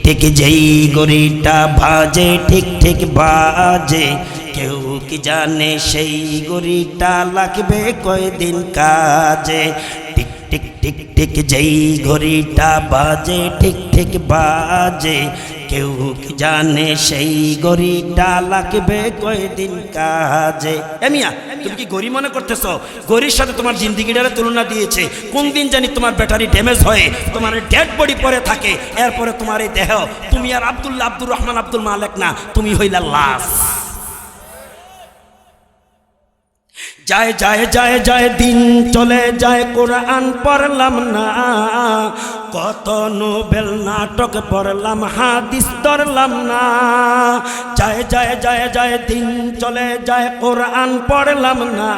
ঠিক যেই গড়িটা বাজে ঠিক ঠিক বাজে, কেউ কি জানে সেই গড়িটা লাগবে কয়দিন কাজে। টিক টিক টিক টিক যেই ঘড়িটা বাজে ঠিক ঠিক বাজে, কেউ কি জানে সেই ঘড়িটা লাগবে কয়দিন কাজে। মিয়া, তুমি কি ঘড়ি মনে করতেছো? ঘড়ির সাথে তোমার জিন্দিগিটারে তুলনা দিয়েছে। কোন দিন জানি তোমার ব্যাটারি ড্যামেজ হয়ে তোমার ডেড বডি পরে থাকে, এরপরে তোমার এই দেহ, তুমি আর আব্দুল্লাহ আব্দুর রহমান আব্দুল মালেক না, তুমি হইলা লাশ। যায় যায় যায় যায় দিন চলে যায়, কোরআন পড়লাম না, কত নোবেল নাটক পড়লাম, হাদিস ধরলাম না। যায় যায় যায় যায় দিন চলে যায়, কোরআন পড়লাম না,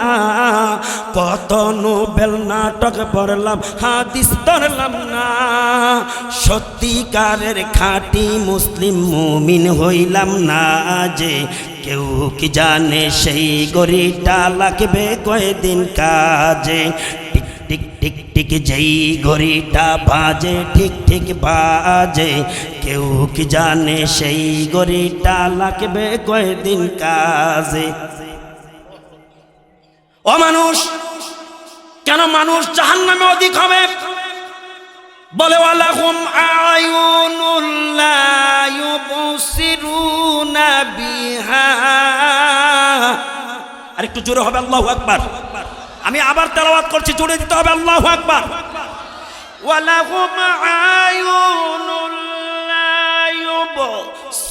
কত নোবেল নাটক পড়লাম, হাদিস ধরলাম না। সত্যিকারের খাঁটি মুসলিম মুমিন হইলাম না যে, কেউ কি জানে সেই ঘড়িটা লাগবে কয়দিন কাজে। টিক টিক টিক টিক যেই ঘড়িটা বাজে ঠিক ঠিক বাজে, কেউ কি জানে সেই ঘড়িটা লাগবে কয়দিন কাজে। ও মানুষ, কেন মানুষ জাহান্নামে অধিক হবে? বলে ওয়ালাহুম আয়ুনুল লা ইউবসিরুনা বিহা। আর একটু জোরে হবে আল্লাহু আকবার। আমি আবার তেলাওয়াত করছি, জোরে দিতে হবে আল্লাহু আকবার। ওয়ালাহুম আয়ুনুল লা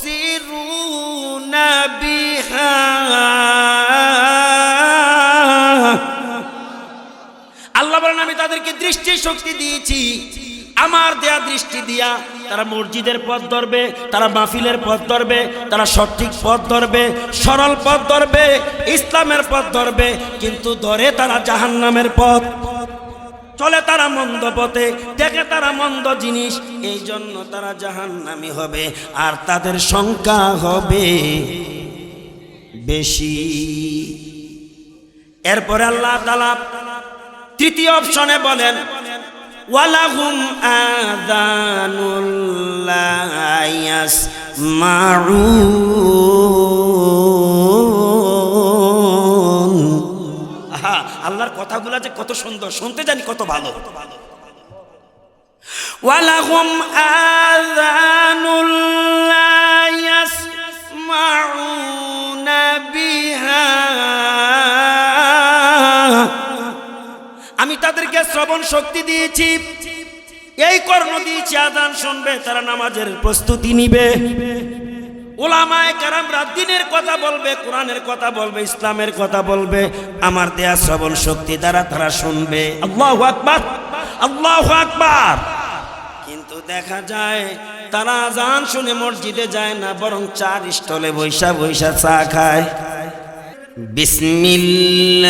ইউবসিরুনা বিহা। আল্লাহ বলেন আমি তাদেরকে দৃষ্টি শক্তি দিয়েছি, আমার দেয়া দৃষ্টি দিয়া তারা মসজিদের পথ ধরবে, তারা মাহফিলের পথ ধরবে, তারা সঠিক পথ ধরবে, সরল পথ ধরবে, ইসলামের পথ ধরবে, কিন্তু ধরে তারা জাহান্নামের পথ, চলে তারা মন্দ পথে, দেখে তারা মন্দ জিনিস, এই জন্য তারা জাহান্নামী হবে, আর তাদের সংখ্যা হবে বেশি। এরপরে আল্লাহ তাআলা তৃতীয় অপশনে বলেন ওয়ালাহুম আযানুল লা ইয়াসমাউন। আহা, আল্লাহর কথাগুলো যে কত সুন্দর, শুনতে জানি কত ভালো। ওয়ালাহুম আযানুল লা ইয়াসমাউনা বিহা। আমি তাদেরকে শ্রবণ শক্তি দিয়েছি, এই কর্ণ দিয়েছি, আযান শুনবে, তারা নামাজের প্রস্তুতি নিবে, উলামায়ে কেরামরা দ্বীনের কথা বলবে, কোরআনের কথা বলবে, ইসলামের কথা বলবে, আমার দেয়া শ্রবণ শক্তি দ্বারা তারা শুনবে। আল্লাহু আকবার, আল্লাহু আকবার। কিন্তু দেখা যায় তারা আযান শুনে মসজিদে যায় না, বরং চার স্টলে বৈশা বৈশা চা খায়। বিসমিল্লাহির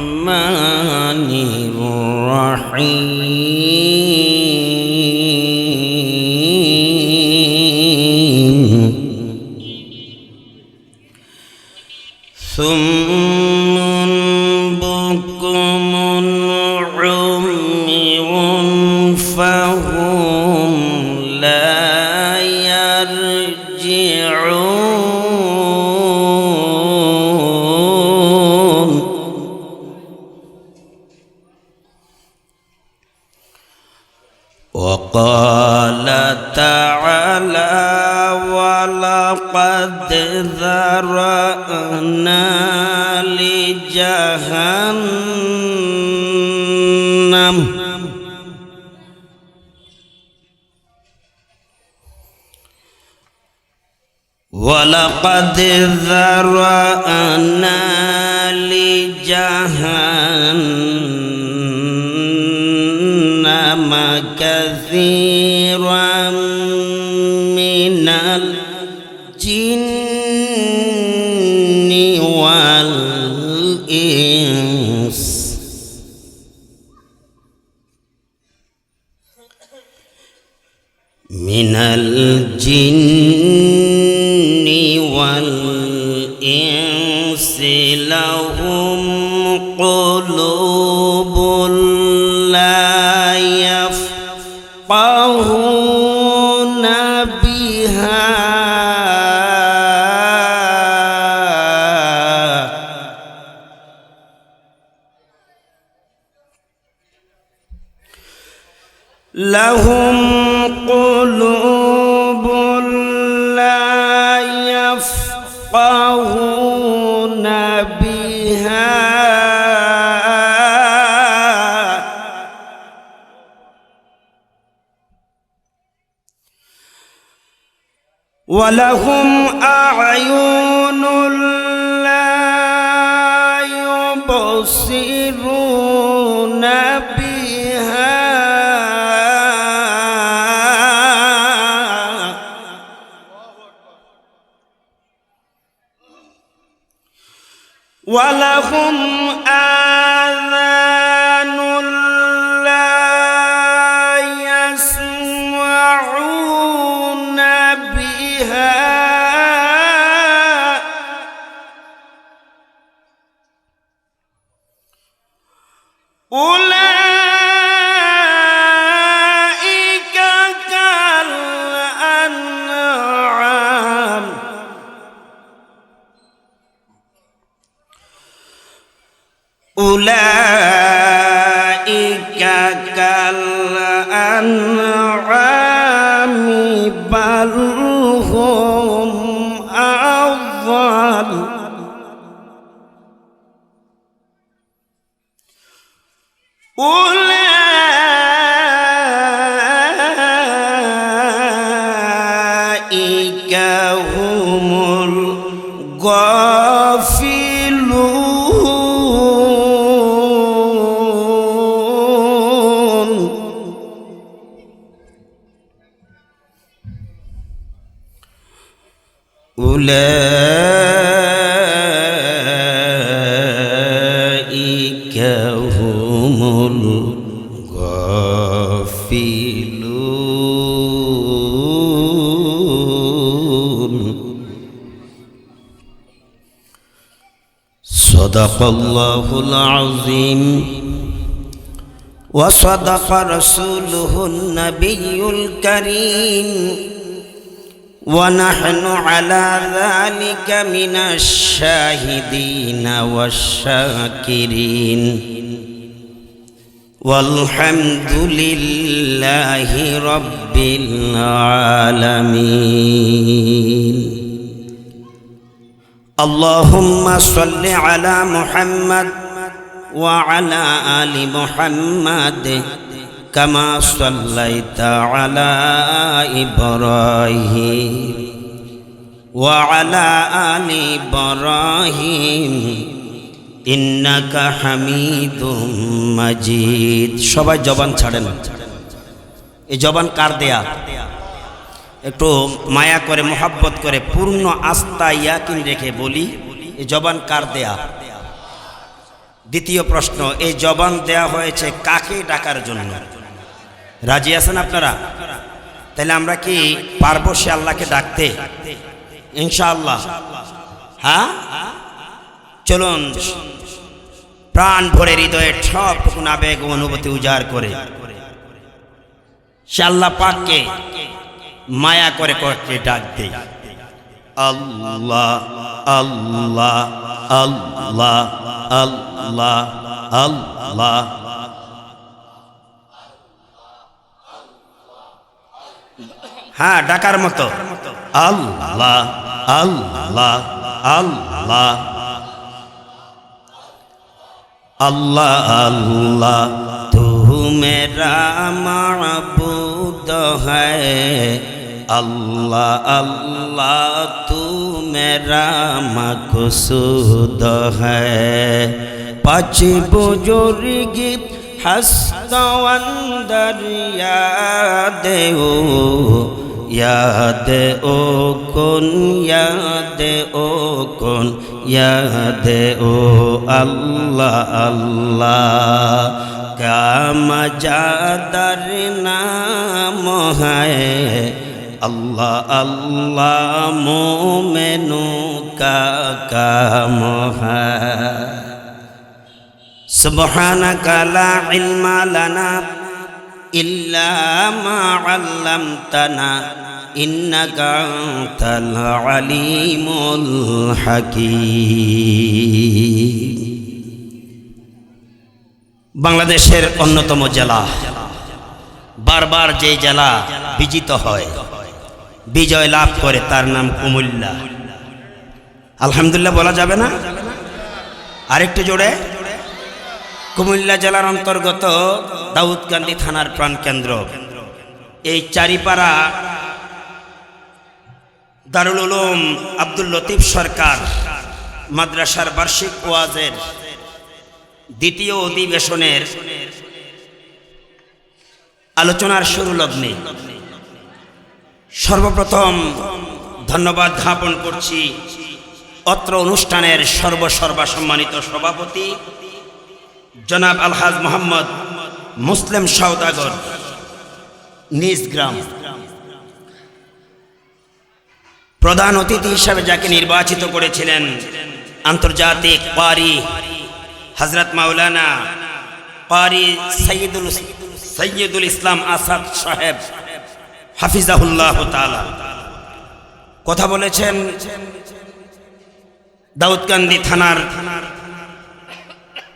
রহমানির রহিম। সুম্মুন বুকুমুন উময়ুন ফাহুম লা ইয়ারজিউন। وقال تعالى ولقد ذرأنا لجهنم ولقد ذرأنا لجهنم كثيرا من الجن والإنس من الجن والإنس لهم قلوب لا يفقهون يفقهون بها لهم قلوب لا يفقهون بها ولهم أعين لا يبصرون بها ولهم آذان لا يسمعون بها أولئك كالأنعام أولئك كالأنعام بل هم أضل أولئك هم الغافلون أولئك هم الغافلون صدق الله العظيم وصدق رسوله النبي الكريم ونحن على ذلك من الشاهدين والشاكرين والحمد لله رب العالمين اللهم صل على محمد وعلى آل محمد كما صليت على إبراهيم وعلى آل إبراهيم إنك حميد مجيد সবাই জবান ছাড়েন এই জবান কার দেয়া একটু মায়া করে মোহাব্বত করে পূর্ণ আস্থা ইয়াকিন রেখে বলি এই জবান কার দেয়া দ্বিতীয় প্রশ্ন এই জবান দেয়া হয়েছে কাকে ডাকার জন্য রাজি আছেন আপনারা তাহলে আমরা কি পারবো সে আল্লাহকে ডাকতে ইনশাআল্লাহ হ্যাঁ চলুন প্রাণ ভরে হৃদয়ের সবটুকু আবেগ ও অনুভূতি উজাড় করে সে আল্লাহ পাককে মায়া করে করতে ডাক দেই আল্লাহ আল্লাহ আল্লাহ আল্লাহ আল্লাহ হ্যাঁ ডাকার মতো আল্লাহ আল্লাহ আল্লাহ अल्लाह अल्लाह तू मेरा माबूद है अल्लाह अल्लाह तू मेरा मक़सूद है पाँच बुजुर्ग हस्त अंदर याद ओ कौन याद ओ कौन याद ओ अल्लाह अल्लाह क्या मजादार नाम है अल्लाह अल्लाह मोमेनों का काम है सुब्हानक ला इल्मा लना ইল্লা মা আল্লামতানা ইন্নাকা আনতাল আলিমুল হাকীম। বাংলাদেশের অন্যতম জেলা, বারবার যে জেলা বিজিত হয়, বিজয় লাভ করে, তার নাম কুমিল্লা। আলহামদুলিল্লাহ বলা যাবে না? আরেকটু জোরে। কুমিল্লা জেলার অন্তর্গত দাউদকান্দি থানার প্রাণকেন্দ্র এই চারিপাড়া দারুল উলুম আব্দুল লতিফ সরকার মাদ্রাসার বার্ষিক ওয়াজের দ্বিতীয় অধিবেশনের আলোচনার শুরু লগ্নে সর্বপ্রথম ধন্যবাদ জ্ঞাপন করছি অত্র অনুষ্ঠানের সর্বসর্বা সম্মানিত সভাপতি জনাব আলহাজ মোহাম্মদ মুসলিম সওদাগর নিজ গ্রাম। প্রধান অতিথি হিসাবে যাকে নির্বাচিত করেছিলেন আন্তর্জাতিক ক্বারি হযরত মাওলানা ক্বারি সৈয়দুল ইসলাম আসাদ সাহেব হাফিজাহুল্লাহ তাআলা কথা বলেছেন দাউদকান্দি থানার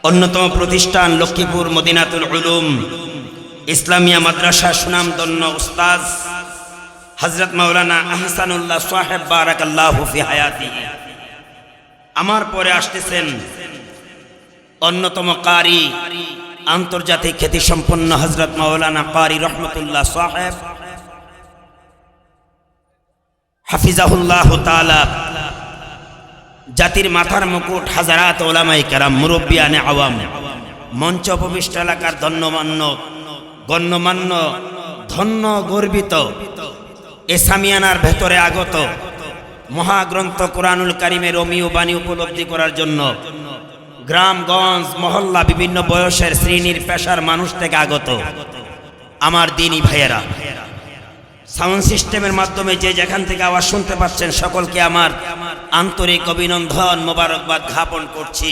অন্যতম প্রতিষ্ঠান লক্ষ্মীপুর মদিনাতুল উলুম ইসলামিয়া মাদ্রাসা সুনামধন্য উস্তাদ হযরত মাওলানা আহসানুল্লাহ সাহেব বারাকাল্লাহু ফি হায়াতিহি। আমার পরে আসতেছেন অন্যতম কারি, আন্তর্জাতিক খ্যাতিসম্পন্ন হযরত মাওলানা কারি রহমতুল্লাহ সাহেব হাফিজাহুল্লাহ তাআলা, জাতির মাথার মুকুট, হাজারাত ওলামায়ে কেরাম, মুরব্বিয়ানে আওয়াম, মঞ্চ উপবিষ্ট এলাকার গণ্যমান্য ধন্য গর্বিত এ সামিয়ানার ভেতরে আগত মহাগ্রন্থ কোরআনুল কারীমের অমীয় বাণী উপলব্ধি করার জন্য গ্রামগঞ্জ মহল্লা বিভিন্ন বয়সের শ্রেণীর পেশার মানুষ থেকে আগত আমার দিনী ভাইয়েরা, সাউন্ড সিস্টেমের মাধ্যমে যে যেখান থেকে আওয়াজ শুনতে পাচ্ছেন সকলকে আমার আন্তরিক অভিনন্দন মোবারকবাদ জ্ঞাপন করছি।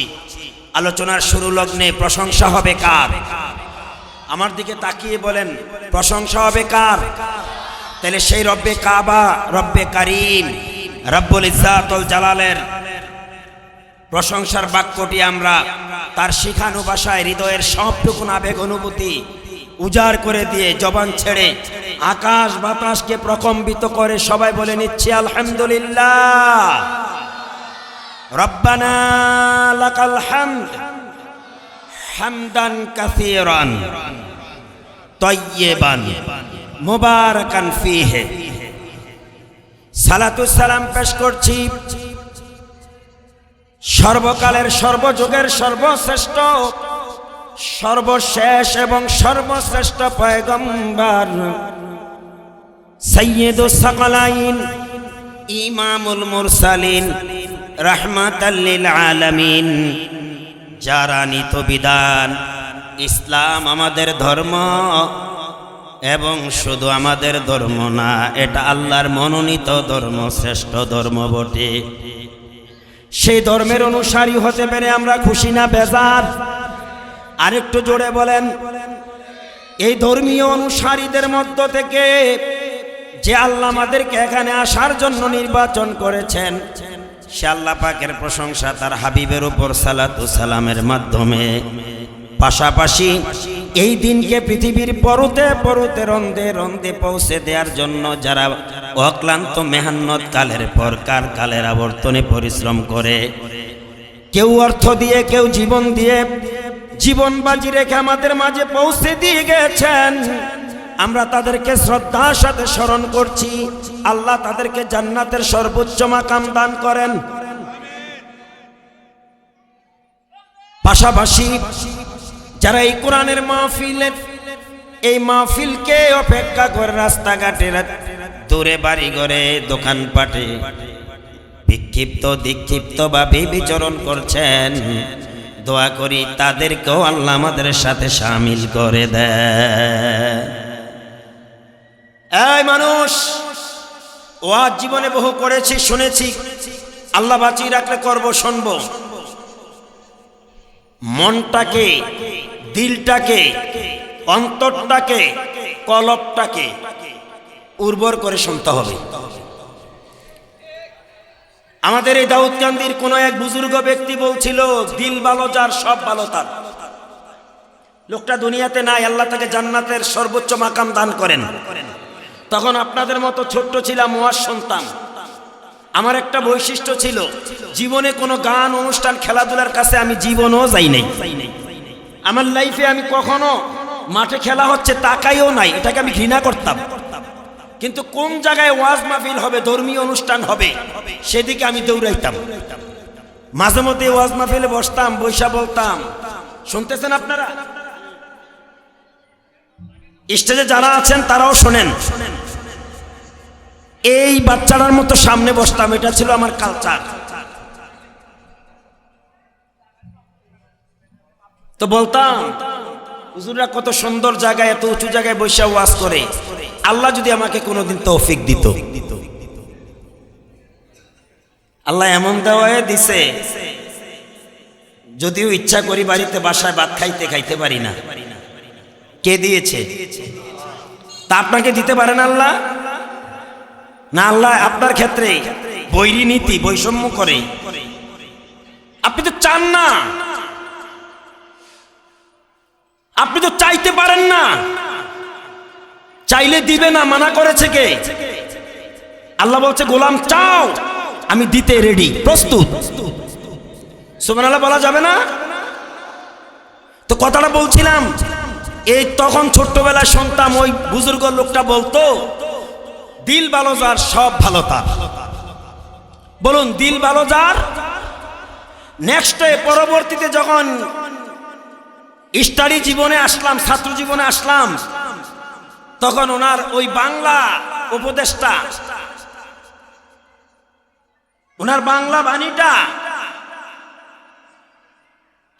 আলোচনার শুরু লগ্নে প্রশংসা হবে কার? আমার দিকে তাকিয়ে বলেন, প্রশংসা হবে কার? তাহলে সেই রব্বে কাবা, রব্বে কারিম, রব্বুল ইজ্জাত ওয়াল জালালের প্রশংসার বাক্যটি আমরা তার শিখানো ভাষায় হৃদয়ের সবটুকুন আবেগ অনুভূতি উজাড় করে দিয়ে জবান ছেড়ে আকাশ বাতাসকে প্রকম্পিত করে সবাই বলে নিচ্ছি আলহামদুলিল্লাহ। রব্বানা লাকাল হামদ হামদান কাসীরান তাইয়্যিবান মুবারাকান ফীহি। সালাতু সালাম পেশ করছি সর্বকালের সর্বযুগের সর্বশ্রেষ্ঠ সর্বশেষ এবং সর্বশ্রেষ্ঠ পয়গম্বর সাইয়্যিদুস সাকালাইন ইমামুল মুরসালিন রাহমাতাল লিল আলামিন, যারা নিত বিধান ইসলাম আমাদের ধর্ম এবং শুধু আমাদের ধর্ম না, এটা আল্লাহর মনোনীত ধর্ম, শ্রেষ্ঠ ধর্ম বটে। সেই ধর্মের অনুসারী হতে পেরে আমরা খুশি না বেজার? আরেকটু জোরে বলেন। এই ধর্মীয় অনুসারীদের মধ্য থেকে যে আল্লাহ আমাদেরকে এখানে আসার জন্য নির্বাচন করেছেন, সে আল্লাহ পাকের প্রশংসা তার হাবিবের উপর সালাতু সালামের মাধ্যমে। পাশাপাশি এই দিনকে পৃথিবীর পরতে পরতে রন্ধে রন্ধে পৌঁছে দেওয়ার জন্য যারা অক্লান্ত মেহনত কালের পর কালের আবর্তনে পরিশ্রম করে, কেউ অর্থ দিয়ে, কেউ জীবন দিয়ে, জীবন বাজি রেখে আমাদের মাঝে পৌঁছে দিয়ে গেছেন, আমরা তাদেরকে শ্রদ্ধার সাথে স্মরণ করছি। আল্লাহ তাদেরকে জান্নাতের সর্বোচ্চ মাকাম দান করেন। পাশাপাশি যারা এই কোরআনের মাহফিলের এই মাহফিলকে অপেক্ষা করে রাস্তাঘাটে, দূরে বাড়ি ঘরে, দোকানপাটে বিক্ষিপ্ত দীক্ষিপ্ত ভাবে বিচরণ করছেন, দোয়া করি তাদেরকেও আল্লাহ আমাদের সাথে শামিল করে দেয়। এই মানুষ, ওয়াজ জীবনে বহু করেছি, শুনেছি, আল্লাহ বাঁচিয়ে রাখলে করব, শুনবো। মনটাকে, দিলটাকে, অন্তরটাকে কলবটাকে উর্বর করে শুনতে হবে। আমাদের এই দাউদকান্দির কোন এক বুজুর্গ ব্যক্তি বলছিল, দিল ভালো যার সব ভালো তার। লোকটা দুনিয়াতে নাই, আল্লাহ তাকে জান্নাতের সর্বোচ্চ মাকাম দান করেন। তখন আপনাদের মতো ছোট্ট ছিলাম, ওয়াজ শুনতাম। আমার একটা বৈশিষ্ট্য ছিল, জীবনে কোনো গান অনুষ্ঠান খেলাধুলার কাছে আমি জীবনও যাই নাই। আমার লাইফে আমি কখনো মাঠে খেলা হচ্ছে তাকাইও নাই, এটাকে আমি ঘৃণা করতাম। কিন্তু কোন জায়গায় ওয়াজ মাহফিল হবে, ধর্মীয় অনুষ্ঠান হবে, সেদিকে আমি দৌড়াইতাম। মাঝে মধ্যে ওয়াজ মাহফিলে বসতাম, বৈশা বলতাম, শুনতেছেন আপনারা? স্টেজে যারা আছেন তারাও শোনেন। এই বাচ্চাটার মতো সামনে বসতাম, এটা ছিল আমার কালচার। তো বলতাম, হুজুররা কত সুন্দর জায়গায়, এত উঁচু জায়গায় বসে ওয়াজ করে, আল্লাহ যদি আমাকে কোনোদিন তৌফিক দিত। আল্লাহ এমন দেওয়ায় দিছে, যদিও ইচ্ছা করি বাড়িতে বাসায় ভাত খাইতে খাইতে পারি না। কে দিয়েছে? তা আপনাকে দিতে পারেন আল্লাহ? না, আল্লাহ আপনার ক্ষেত্রে বৈরী নীতি, বৈষম্য করে। আপনি তো চান না, আপনি তো চাইতে পারেন না। চাইলে দিবে না, মানা করেছে কে? আল্লাহ বলছে, গোলাম চাও, আমি দিতে রেডি, প্রস্তুত। সুবহানাল্লাহ বলা যাবে না? তো কথাটা বলছিলাম, এই তখন ছোট্টবেলায় শুনতাম ওই বুজুর্গ লোকটা বলতো, দিল ভালো যার সব ভালো তার। বলুন, দিল ভালো যার। নেক্সটে পরবর্তীতে যখন স্টাডি জীবনে আসলাম, ছাত্র জীবনে আসলাম, তখন ওনার ওই বাংলা উপদেশটা, ওনার বাংলা বাণীটা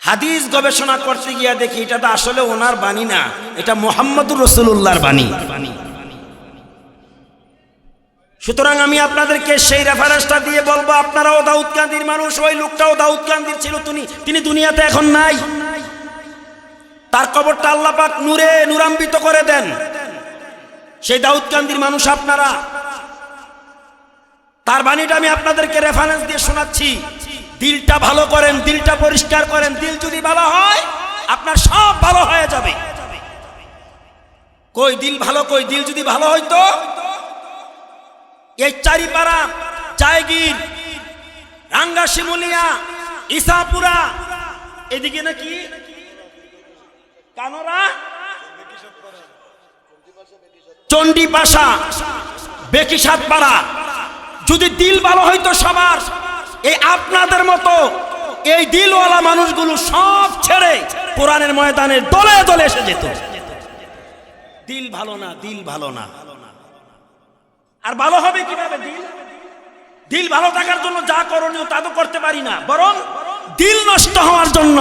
হাদিস গবেষণা করতে গিয়ে দেখি এটা তো আসলে ওনার বাণী না, এটা মুহাম্মদুর রাসূলুল্লাহর বাণী। সুতরাং আমি আপনাদেরকে সেই রেফারেন্সটা দিয়ে বলবো, আপনারাও দাউদকান্দির মানুষ, ওই লোকটাও দাউদকান্দির ছিল, তিনি দুনিয়াতে এখন নাই। তার কবরটা আল্লাহ পাক নূরে নূরান্বিত করে দেন। সেই দাউদকান্দির মানুষ আপনারা। তার বাণীটা আমি আপনাদেরকে রেফারেন্স দিয়ে শোনাচ্ছি। দিলটা ভালো করেন, দিলটা পরিষ্কার করেন। দিল যদি ভালো হয়, আপনার সব ভালো হয়ে যাবে। কই দিল ভালো, কই দিল যদি ভালো হইতো, এই চারিপাড়া, জায়গির, রাঙ্গা শিমুলিয়া, ইসাপুরা, এদিকে নাকি কানোরা, চণ্ডীপাশা, বেকিসাতপাড়া, যদি দিল ভালো হইতো সবার, এই আপনাদের মতো এই দিলওয়ালা মানুষগুলো সব ছেড়ে কোরআনের ময়দানে দলে দলে এসে যেত। দিল ভালো না, দিল ভালো না। আর ভালো হবে কিভাবে? দিল ভালো থাকার জন্য যা করণীয় তা তো করতে পারি না, বরং দিল নষ্ট হওয়ার জন্য,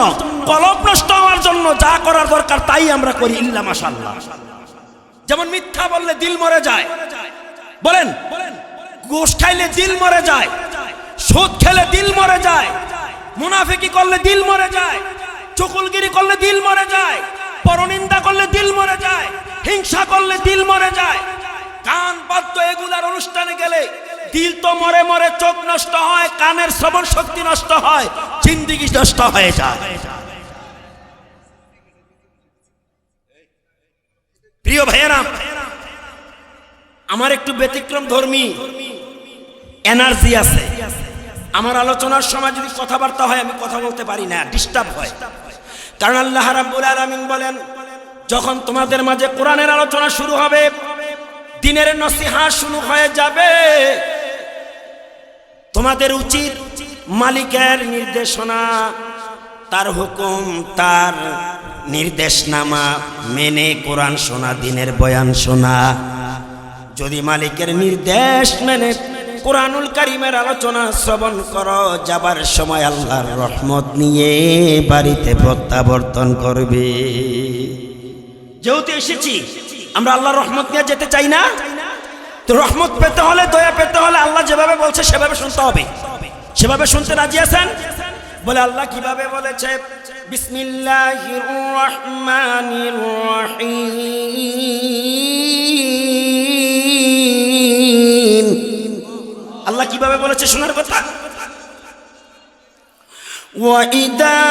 কলব নষ্ট হওয়ার জন্য যা করার দরকার তাই আমরা করি। ইল্লা মাশাআল্লাহ। যেমন মিথ্যা বললে দিল মরে যায়, বলেন, গোশ খাইলে দিল মরে যায়, সুদ খেলে দিল মরে যায়, মুনাফিকি করলে দিল মরে যায়, চুকুলগিরি করলে দিল মরে যায়, পরনিন্দা করলে দিল মরে যায়, হিংসা করলে দিল মরে যায়। গান বাদ্য এগুলার অনুষ্ঠানে গেলে দিল তো মরে মরে, চোখ নষ্ট হয়, কানের শ্রবণ শক্তি নষ্ট হয়, জিন্দেগি নষ্ট হয়ে যায়। প্রিয় ভাইয়েরা, আমার একটু ব্যতিক্রম ধর্মী এনার্জি আছে। আমার আলোচনার সময় যদি কথাবার্তা হয়, আমি কথা বলতে পারি না, ডিস্টার্ব হয়। কারণ আল্লাহ রাব্বুল আলামিন বলেন, যখন তোমাদের মাঝে কোরআনের আলোচনা শুরু হবে, দিনের নসিহত শুরু হয়ে যাবে, তোমাদের উচিত মালিকের নির্দেশনা, তার হুকুম, তার নির্দেশনামা মেনে কোরআন শোনা, দিনের বয়ান শোনা। যদি মালিকের নির্দেশ মেনে কোরআনুল কারীমের আলোচনা শ্রবণ করো, যাবার সময় আল্লাহর রহমত নিয়ে বাড়িতে প্রত্যাবর্তন করবে। যেহেতু এসেছি, আমরা আল্লাহর রহমত নিয়ে যেতে চাই না? তো রহমত পেতে হলে, দয়া পেতে হলে আল্লাহ যেভাবে বলছে সেভাবে শুনতে হবে। সেভাবে শুনতে রাজি আছেন? বলে আল্লাহ কিভাবে বলেছে? বিসমিল্লাহির রহমানির রহিম। আল্লাহ কিভাবে বলেছে শোনার কথা। وَإِذَا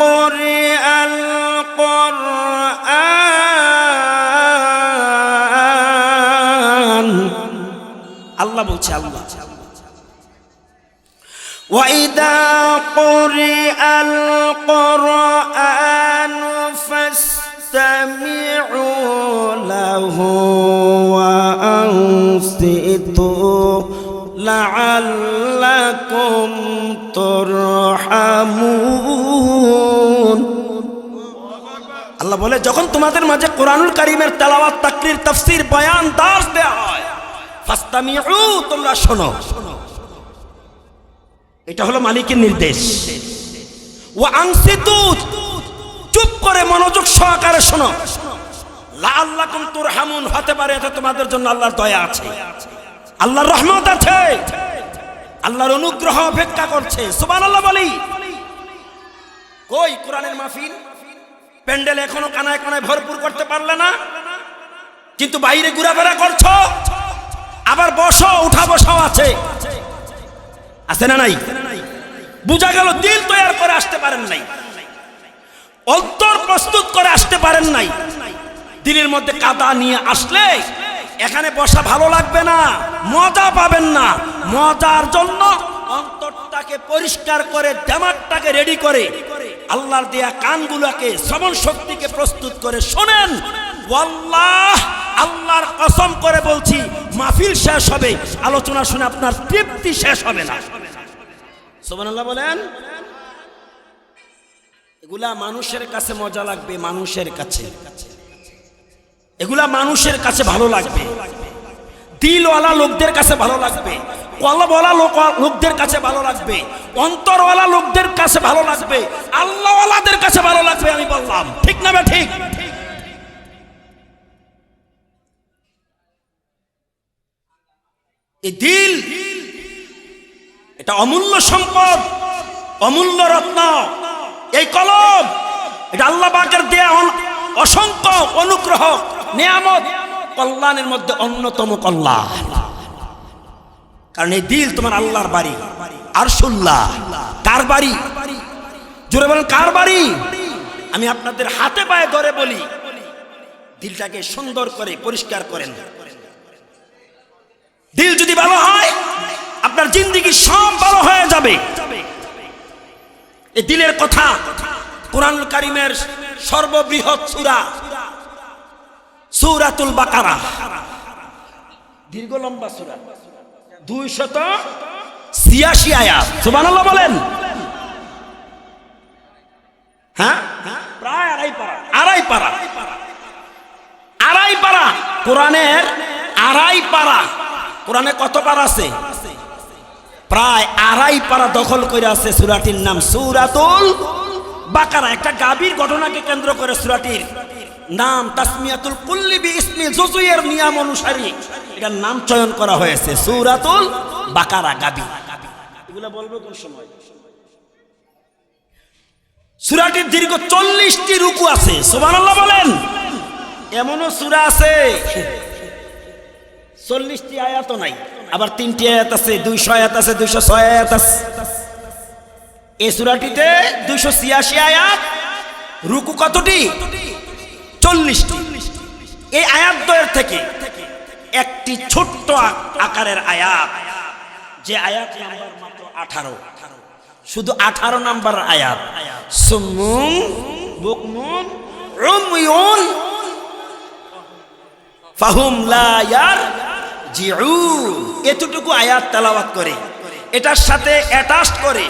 قُرِئَ الْقُرْآنُ আল্লাহ বলছে আল্লাহ وَإِذَا قُرِئَ الْقُرْآنُ فَاسْتَمِعُوا لَهُ وَأَنصِتُوا لَعَلَّكُمْ তুরহামুন। আল্লাহ বলে যখন তোমাদের মাঝে কোরআনুল কারীমের তেলাওয়াত, তাকরীর, তাফসীর, বয়ান, দার্স দেয়া হয়, ফাসতামিউ, তোমরা শোনো। এটা হলো মালিকের নির্দেশ। ওয়া আনসিতু, চুপ করে মনোযোগ সহকারে শোনো। লাআল্লাকুম তুরহামুন, হতে পারে এটা তোমাদের জন্য আল্লাহর দয়া আছে, আল্লাহর রহমত আছে, আল্লাহর অনুগ্রহ অপেক্ষা করছে। সুবহানাল্লাহ বলি। কই কোরআনের মাহফিল? প্যান্ডেল এখনো কানায় কানায় ভরপুর করতে পারলে না, কিন্তু বাইরে ঘোরাফেরা করছো। আবার বসো, উঠা বসাও আছে, আছে না নাই? বুঝা গেল দিল তৈরি করে আসতে পারেন নাই, অন্তর প্রস্তুত করে আসতে পারেন নাই। দিলের মধ্যে কাদা নিয়ে আসলে এখানে বসা ভালো লাগবে না, মজা পাবেন না। মজার জন্য অন্তরটাকে পরিষ্কার করে, দিমাগটাকে রেডি করে, আল্লাহর দেয়া কানগুলোকে, শ্রবণ শক্তিকে প্রস্তুত করে শোনেন। ওয়াল্লাহ, আল্লাহর কসম করে বলছি, মাহফিল শেষ হবে, আলোচনা শুনে আপনার তৃপ্তি শেষ হবে না। সুবহানাল্লাহ বলেন। এগুলা মানুষের কাছে মজা লাগবে, মানুষের কাছে এগুলা মানুষের কাছে ভালো লাগবে, দিলওয়ালা লোকদের কাছে ভালো লাগবে, কলবওয়ালা লোকদের কাছে ভালো লাগবে, অন্তরওয়ালা লোকদের কাছে ভালো লাগবে, আল্লাহওয়ালাদের কাছে ভালো লাগবে। আমি বললাম ঠিক না? ঠিক। এই দিল, এটা অমূল্য সম্পদ, অমূল্য রত্ন। এই কলব, এটা আল্লাহ পাকের দেয়া অসংখ্য অনুগ্রহ, নিয়ামত, কল্যাণের মধ্যে অন্যতম কল্যাণ। কারণ এই দিল তোমার আল্লাহর বাড়ি, আরশুল্লাহ। কার বাড়ি? জোরে বলেন, কার বাড়ি? আমি আপনাদের হাতে পায়ে ধরে বলি, দিলটাকে সুন্দর করে পরিষ্কার করেন। দিল যদি ভালো হয়, আপনার জিন্দেগি সব ভালো হয়ে যাবে। এই দিলের কথা কুরআনুল কারীমের সর্ববৃহৎ সূরা সূরাতুল বাকারা, দীর্ঘ লম্বা সূরা, 286 আয়াত। সুবহানাল্লাহ বলেন। হ্যাঁ, প্রায় আড়াই পারা কোরআনের, আড়াই পারা। কোরআনে কত পারা আছে? প্রায় আড়াই পারা দখল করে আছে সূরাটির নাম সূরাতুল বাকারা। একটা গাভীর ঘটনাকে কেন্দ্র করে সূরাটির নাম তাসমিয়াতুল কুল্লি বিইসমি জুজুয়ের নিয়ম অনুসারে এটার নাম চয়ন করা হয়েছে সূরাতুল বাকারা, গাভী। এগুলা বলবো কোন সময়? সূরাটির দীর্ঘ 40টি রুকু আছে। সুবহানাল্লাহ বলেন। এমনও সূরা আছে 40টি আয়াতও নাই, আবার 3টি আয়াত আছে, 200 আয়াত আছে, 206 আয়াত আছে। এই সূরাটিতে 286 আয়াত, রুকু কতটি? 40টি। এই আয়াতদ্বয়ের থেকে একটি ছোট্ট আকারের আয়াত, যে আয়াত নাম্বার মাত্র 18, শুধু 18 নাম্বার আয়াত। সুম্মুন বুকমুন উময়ুন ফাহুম লা ইয়ারজিউন, এতটুকু আয়াত তেলাওয়াত করে এটার সাথে অ্যাটাচ করে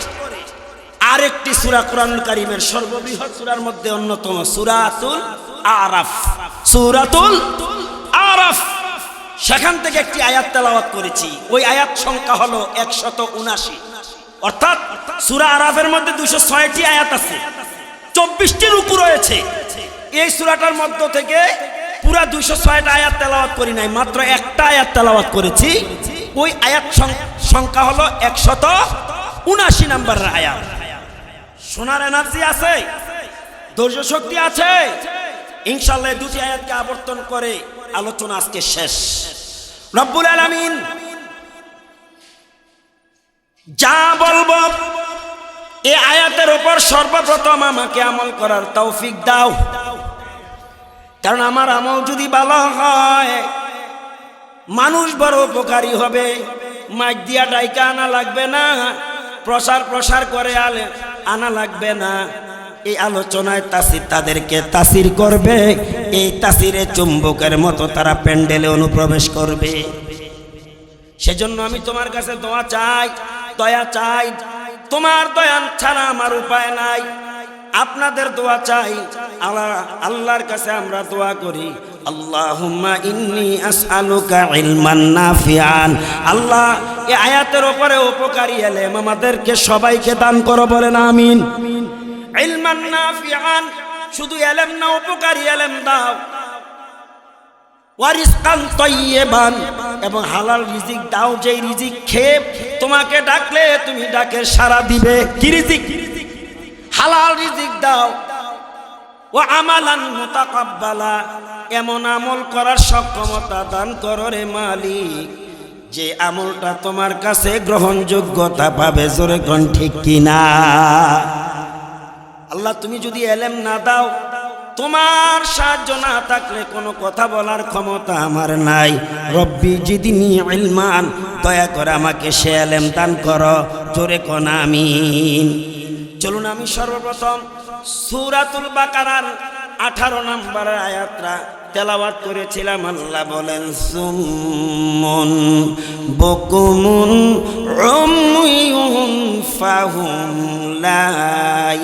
আরেকটি সূরা কুরআনুল কারীমের সর্ববৃহৎ সূরার মধ্যে অন্যতম সূরাতুল আরাফ। সূরাতুল আরাফ, সেখান থেকে একটি আয়াত তেলাওয়াত করেছি। ওই আয়াত সংখ্যা হলো 179। অর্থাৎ সূরা আরাফের মধ্যে 206টি আয়াত আছে, 24টি রুকু রয়েছে। এই সূরাটার মধ্য থেকে পুরা 206টা আয়াত তেলাওয়াত করি নাই, মাত্র একটা আয়াত তেলাওয়াত করেছি। ওই আয়াত সংখ্যা হলো 179 নম্বরের আয়াত। শোনার এনার্জি আছে, ধৈর্য শক্তি আছে। ইনশাআল্লাহ দুটি আয়াতকে আবর্তন করে আলোচনা আজকে শেষ। রব্বুল আলামিন যা বলবো এই আয়াতের উপর সর্বপ্রথম আমাকে আমল করার তৌফিক দাও, কারণ আমার আমল যদি ভালো হয় মানুষ বড় উপকারী হবে। মাইক দিয়া ডাইকা আনা লাগবে না, প্রসার করে আনা লাগবে না। এই আলোচনায় তাসির তাদেরকে তাসির করবে, এই তাসিরে চুম্বকের মতো তারা প্যান্ডেলে অনুপ্রবেশ করবে। সেজন্য আমি তোমার কাছে দোয়া চাই, দয়া চাই। তোমার দয়া ছাড়া আমার উপায় নাই। আপনাদের দোয়া চাই। আল্লাহর কাছে আমরা দোয়া করি, আল্লাহুম্মা ইন্নী আসআলুকা ইলমান নাফিআন। আল্লাহ এই আয়াতের উপরে উপকারী ইলম আমাদেরকে সবাইকে দান করো, বলেন আমিন। ইলমান নাফিআন, শুধু ইলম না, উপকারী ইলম দাও। ওয়ারিজকান তাইয়্যিবান, এবং হালাল রিজিক দাও, যেই রিজিক খেয়ে তোমাকে ডাকলে তুমি ডাকের সাড়া দিবে। কি রিজিক? হালাল রিজিক দাও। ওয়া আমালান মুতাকাব্বালা, এমন আমল করার সক্ষমতা দান করো রে মালিক, যে আমলটা তোমার কাছে গ্রহণযোগ্যতা পাবে। জোরে কোন ঠিক কিনা? আল্লাহ তুমি যদি ইলম না দাও, তোমার সাহায্য না থাকলে কোনো কথা বলার ক্ষমতা আমার নাই। রব্বি জিদনি ইলমান, দয়া করে আমাকে সে ইলম দান করো। জোরে কোন আমিন। চলুন আমি সর্বপ্রথম সূরাতুল বাকারার 18 নম্বর আয়াতটা তেলাওয়াত করেছিলাম। আল্লাহ বলেন, সুম্মুন বুকুমুন উময়ুন ফাহুম লা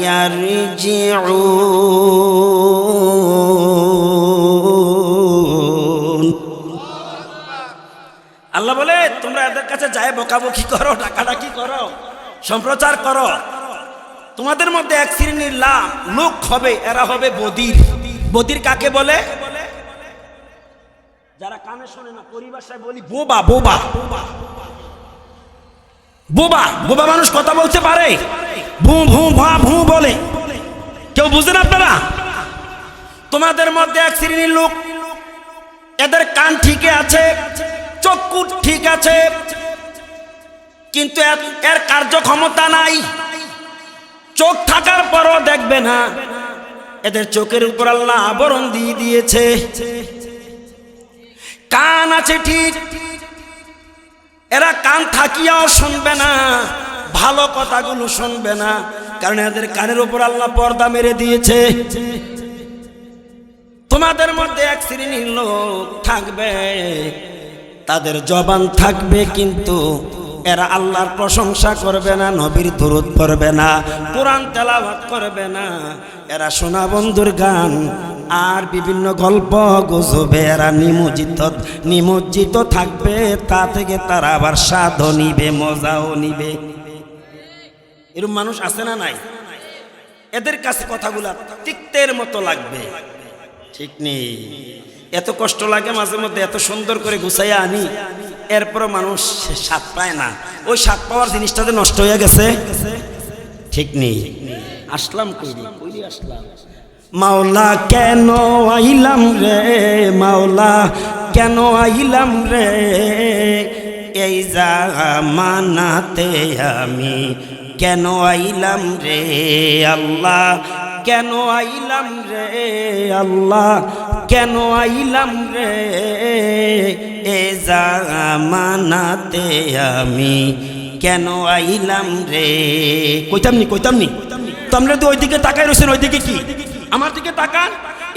ইয়ারজিউন। আল্লাহ বলে, তোমরা এদের কাছে যায় বকাবকি করো, ডাকাডাকি করো, সম্প্রচার করো। তোমাদের মধ্যে এক শ্রেণীর লোক হবে, এরা হবে বদির। বদির কাকে বলে? যারা কানে শোনে না, পরিভাষায় বলি বোবা। বোবা বোবা বোবা মানুষ কথা বলতে পারে, ভু ভু ভা ভু বলে, কেউ বুঝেন আপনারা? তোমাদের মধ্যে এক শ্রেণীর লোক, এদের কান ঠিক আছে, চক্ষু ঠিক আছে, কিন্তু এর কার্যক্ষমতা নাই। চোখ থাকার পরও দেখবে না। এদের চোখের উপর আল্লাহ আবরণ দিয়ে দিয়েছে। কান আছে ঠিক, এরা কান থাকিয়াও শুনবে না, ভালো কথাগুলো শুনবে না, কারণ এদের কানের উপর আল্লাহ পর্দা মেরে দিয়েছে। তোমাদের মধ্যে এক শ্রেণীর লোক থাকবে, তাদের জবান থাকবে, কিন্তু এরা আল্লাহর প্রশংসা করবে না, নবীর দুরূদ পড়বে না, কোরআন তেলাওয়াত করবে না। এরা সোনা বন্ধুর গান আর বিভিন্ন গল্প গুজবে এরা নিমজ্জিত থাকবে। তা থেকে তারা আবার স্বাদও নিবে, মজাও নিবে। এরকম মানুষ আছে না নাই? এদের কাছে কথাগুলা তিক্তের মতো লাগবে, ঠিক নেই? এত কষ্ট লাগে মাঝে মধ্যে, এত সুন্দর করে গুছাইয়া আনি, এরপর মানুষ স্বাদ পায় না। ওই স্বাদ পাওয়ার জিনিসটাতে নষ্ট হয়ে গেছে, ঠিক নেই? আসলাম কইলি আসলাম। মাওলা কেন আইলাম রে, মাওলা কেন আইলাম রে, এই জামানাতে আমি কেন আইলাম রে আল্লাহ, কেন আইলাম রে আল্লাহ, কেন আইলাম রে এ জামানাতে আমি কেন আইলাম রে। কইতাম নি তোমরা তো ওইদিকে তাকাই রয়েছেন, ওইদিকে কি আমার দিকে তাকান।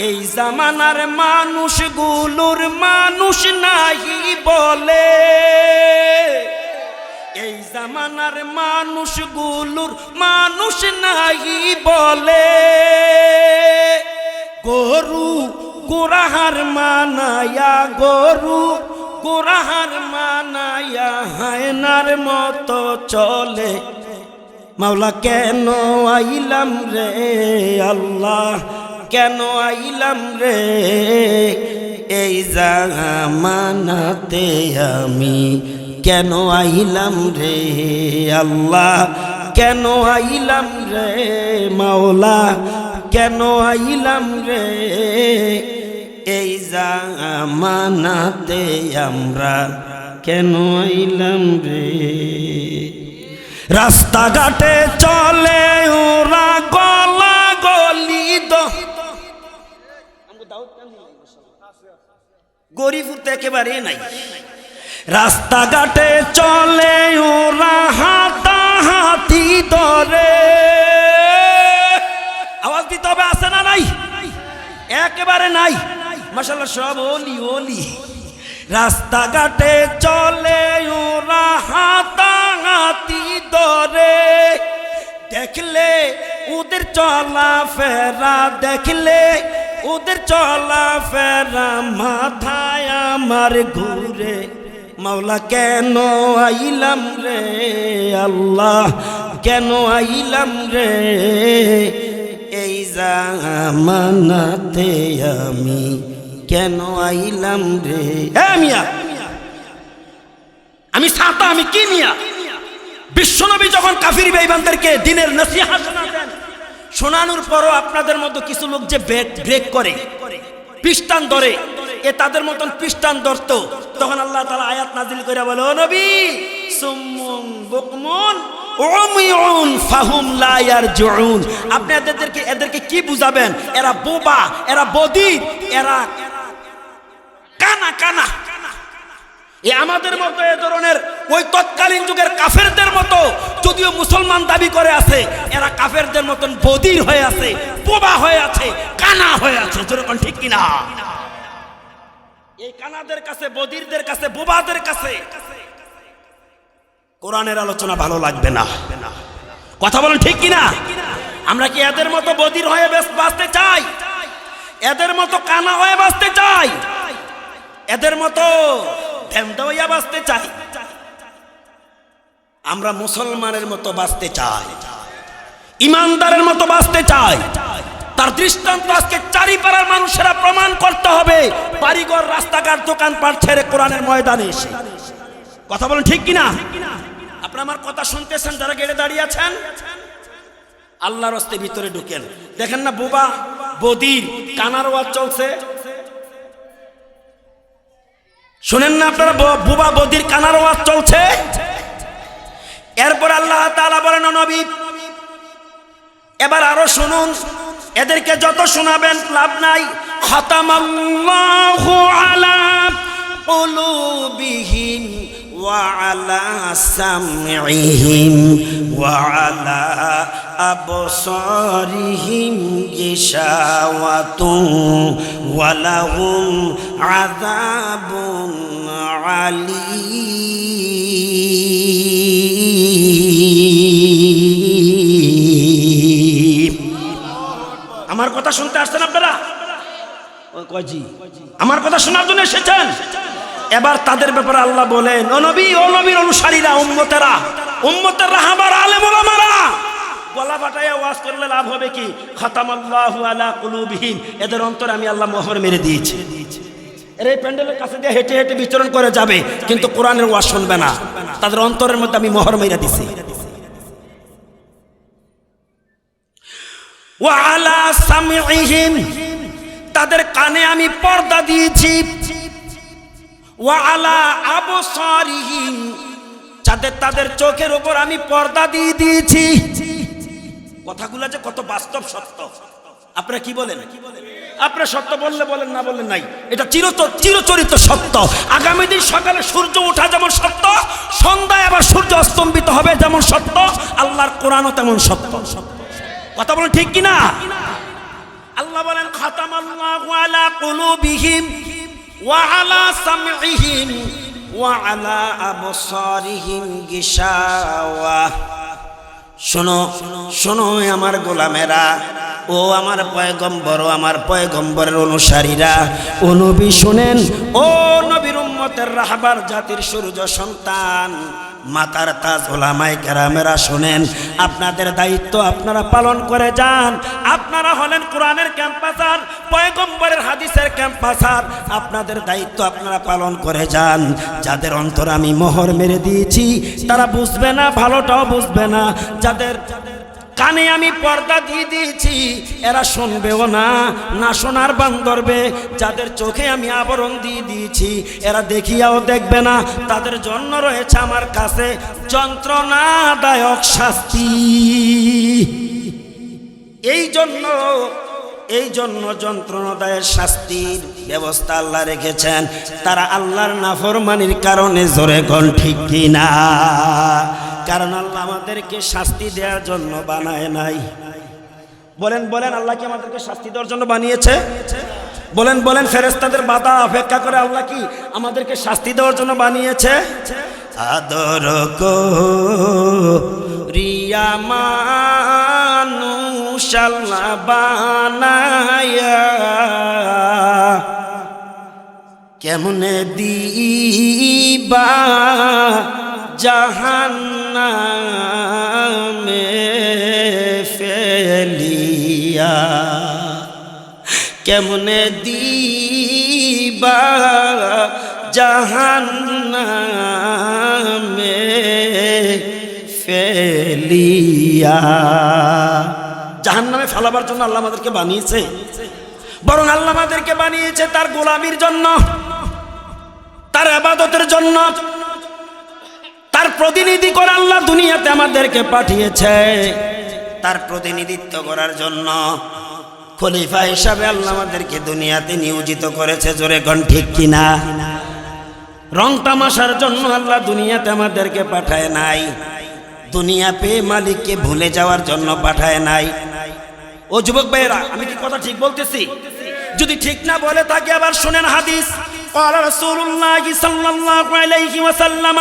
এই জামানার মানুষগুলোর মানুষ নাহি বলে, এই জামানার মানুষগুলোর মানুষ নাহি বলে, গরু গোরাহার মানায়া, গরু গোরাহার মানায়া হায়নার মতো চলে। মাওলা কেন আইলাম রে আল্লাহ, কেন আইলাম রে এই জামানাতে আমি কেন আইলাম রে আল্লাহ, কেন আইলাম রে মাওলা, কেন আইলাম রে এই জামানাতে আমরা, কেন আইলাম রে। রাস্তাঘাটে চলে ওরা গলা গলি গরিব তো একেবারে নাই। রাস্তাঘাটে চলে ওরা হাতাহাতি ধরে, আওয়াজ দিতে হবে, আছে না নাই? একেবারে নাই, মাশাআল্লাহ সব ওলি ওলি। রাস্তাঘাটে চলে ওরা হাতাহাতি ধরে, দেখলে ওদের চলা ফেরা, দেখলে ওদের চলা ফেরা মাথায় আমার ঘুরে। মাওলা কেন আইলাম রে আল্লাহ, কেন আইলাম রে এই জামানাতে আমি, কেন আইলাম রে। হ্যাঁ মিয়া, আমি ছাতা, আমি কি মিয়া? বিশ্বনবী যখন কাফির বেঈমানদেরকে দিনের নসিহত শোনাতেন, শোনানোর পরও আপনাদের মধ্যে কিছু লোক যে ব্রেক করে, পৃষ্ঠান ধরে, এ তাদের মতন পৃষ্ঠান ধরত, তখন আল্লাহ তাআলা আয়াত নাজিল করে বলে, ও নবী সুম্মুন বুকমুন উমিউন ফাহুম লা ইয়ারজুউন, আপনি এদেরকে কি বুঝাবেন? এরা বোবা, এরা বধির, এরা কানা কানা। আমাদের মতো এ ধরনের ওই তৎকালীন যুগের কাফেরদের মতো যদিও মুসলমান দাবি করে আছে, এরা কাফেরদের মতন বধির হয়ে আছে, বোবা হয়ে আছে, কানা হয়ে আছে। যেরকম ঠিক কিনা? এই কানাদের কাছে, বধিরদের কাছে, বোবাদের কাছে কোরআনের আলোচনা ভালো লাগবে না। কথা বলেন ঠিক কিনা? আমরা কি এদের মতো বধির হয়ে বাঁচতে চাই? এদের মতো কানা হয়ে বাঁচতে চাই? এদের মতো ধ্যামদা হইয়া বাঁচতে চাই? আমরা মুসলমানের মতো বাঁচতে চাই, ইমানদারের মতো বাঁচতে চাই। তার দৃষ্টান্ত আজকে চারিপাড়ার মানুষেরা প্রমাণ করতে হবে, বাড়িঘর, রাস্তাঘাট, দোকানপাট ছেড়ে কোরআনের ময়দানে এসে। কথা বলেন ঠিক কিনা? আপনারা আমার কথা শুনতেছেন যারা গেড়ে দাঁড়িয়ে আছেন? আল্লাহর রাস্তায় ভিতরে ঢুকেন, দেখেন না বোবা বধির কানার ওয়াজ চলছে? শুনেন না আপনারা বোবা বধির কানার ওয়াজ চলছে? এরপর আল্লাহ তাআলা বলেন, নবী এবার আরো শুনুন, এদেরকে যত শোনাবেন লাভ নাই। খাতামাল্লাহু আলা কুলুবিহিম ওয়া আলা সামঈহিম ওয়া আলা আবসারিহিম গিশাওয়াতুন ওয়া লাহুম আযাবুন আলীম। আমার কথা শুনতে আসছেন আপনারা? আমার কথা শোনার জন্য এসেছেন? এবার তাদের ব্যাপারে আল্লাহ বলেন, ও নবী, ও নবীর অনুসারীরা, উম্মতেরা, উম্মতের রাহবার আলেম ওলামারা গলা ফাটাইয়া ওয়াজ করলে লাভ হবে কি? খাতামাল্লাহু আলা কুলুবিহিম, এদের অন্তরে আমি আল্লাহ মোহর মেরে দিয়েছি। এর এই প্যান্ডেলের কাছে দিয়ে হেঁটে হেঁটে বিচরণ করে যাবে, কিন্তু কোরআনের ওয়াজ শুনবে না। তাদের অন্তরের মধ্যে আমি মোহর মেরে দিছি। ওয়া আলা সামঈহিম, তাদের কানে আমি পর্দা দিয়েছি। ওয়া আলা আবসারিহিম, তাদের চোখের উপর আমি পর্দা দিয়ে দিয়েছি। কথাগুলো যে কত বাস্তব সত্য, আপনারা কি বলেন? আপনারা সত্য বললে বলেন, না বললেন নাই। এটা চিরচরিত সত্য। আগামী দিন সকালে সূর্য ওঠা যেমন সত্য, সন্ধ্যায় আবার সূর্য অস্তমিত হবে যেমন সত্য, আল্লাহর কোরআনও তেমন সত্য। কথা বলেন ঠিক কিনা? আল্লাহ বলেন, খাতামাল্লাহু আলা কুলুবিহিম ওয়া আলা সামঈহিম ওয়া আলা আবসারিহিম গিশাওয়া। শোনো শোনো আমার গোলামেরা, ও আমার পয়গম্বর, ও আমার পয়গম্বরের অনুসারীরা, ও নবী শোনেন, ও নবীর উম্মতের রাহবার জাতির সূর্য সন্তান, মাতার তাজ ওলামায়ে কেরামেরা শোনেন, আপনাদের দায়িত্ব আপনারা পালন করে যান। আপনারা হলেন কোরআনের ক্যাম্পাসার, পয়গম্বরের হাদিসের ক্যাম্পাসার, আপনাদের দায়িত্ব আপনারা পালন করে যান। যাদের অন্তর আমি মোহর মেরে দিয়েছি তারা বুঝবে না, ভালোটাও বুঝবে না। যাদের কানে আমি পর্দা দিয়ে দিয়েছি এরা শুনবেও না, না শোনার বান ধরবে। যাদের চোখে আমি আবরণ দিয়ে দিয়েছি এরা দেখিয়াও দেখবে না। তাদের জন্য রয়েছে আমার কাছে যন্ত্রণাদায়ক শাস্তি। এই জন্য যন্ত্রণাদায়ক শাস্তির ব্যবস্থা আল্লাহ রেখেছেন। তারা আল্লাহর নাফরমানির কারণে, জোরে কোন ঠিক কিনা? কারণ আল্লাহ আমাদেরকে শাস্তি দেওয়ার জন্য বানায় নাই। বলেন বলেন, আল্লাহ কি আমাদেরকে শাস্তি দেওয়ার জন্য বানিয়েছে? বলেন বলেন, ফেরেশতাদের বাধা অপেক্ষা করে আল্লাহ কি আমাদেরকে শাস্তি দেওয়ার জন্য বানিয়েছে? আদর করিয়া মানুষ আল্লাহ বানায়া কেমনে দিবা জাহান্নামে ফেলিয়া, কেমনে দিবা জাহান্নামে ফেলিয়া। জাহান্নামে ফেলাবার জন্য আল্লাহ আমাদেরকে বানিয়েছে? বরং আল্লাহ আমাদেরকে বানিয়েছে তার গোলামির জন্য, তার ইবাদতের জন্য। তার প্রতিনিধি করে আল্লাহ দুনিয়াতে আমাদেরকে পাঠিয়েছে তার প্রতিনিধিত্ব করার জন্য। খলিফা হিসাবে আল্লাহ আমাদেরকে দুনিয়াতে নিয়োজিত করেছে, জোরে কোন ঠিক কিনা? রং তামাশার জন্য আল্লাহ দুনিয়াতে আমাদেরকে পাঠায় নাই। দুনিয়া পেয়ে মালিককে ভুলে যাওয়ার জন্য পাঠায় নাই। ও যুবক ভাইয়েরা, আমি কি কথা ঠিক বলতেছি? যদি ঠিক না বলে তাকে আবার শুনেন হাদিস। قال رسول الله صلى الله عليه وسلم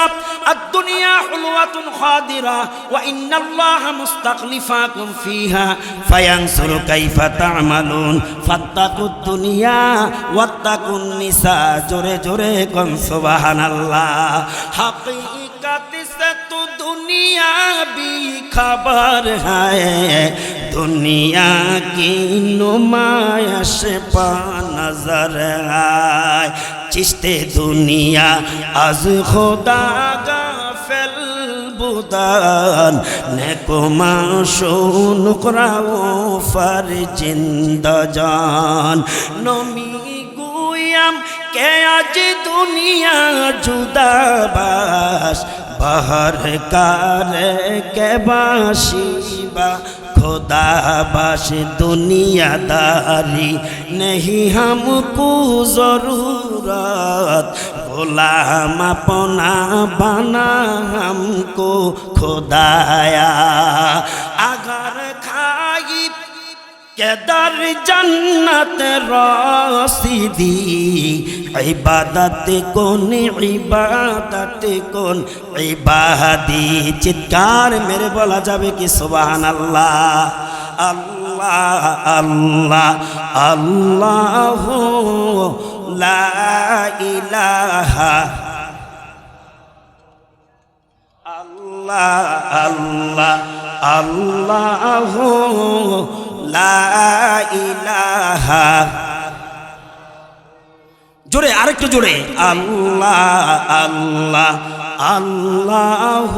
الدنيا حلوة خادرة وإن الله مستخلفاكم فيها فينظر كيف تعملون فاتقوا الدنيا واتقوا النساء जोरे जोरे कौन सुभान अल्लाह। हकीकत से तो दुनिया भी खबर है, दुनिया की नुमाइश पर नजर आए। चिश्ते दुनिया आज खुदा गाफिल बुदान नेको माशून नुकराओ फर जिंदा जान। नमी गुयाम के आज दुनिया जुदाबाश बाहर कार के बाशिबा खुदा बाश दुनियादारी नहीं हमको जरूरत, गुलाम अपना बना हमको खुदाया। अगर खाई के दर जन्नत रसीदी इबादत कौन इबादी। चित्कार मेरे बोला जावे कि सुभान अल्लाह अल्लाह अल्लाह अल्लाह ला इलाहा अल्लाह अल्लाह अल्लाह ला इलाहा। जोरे आरेकटु जोरे अल्लाह अल्लाह अल्लाह।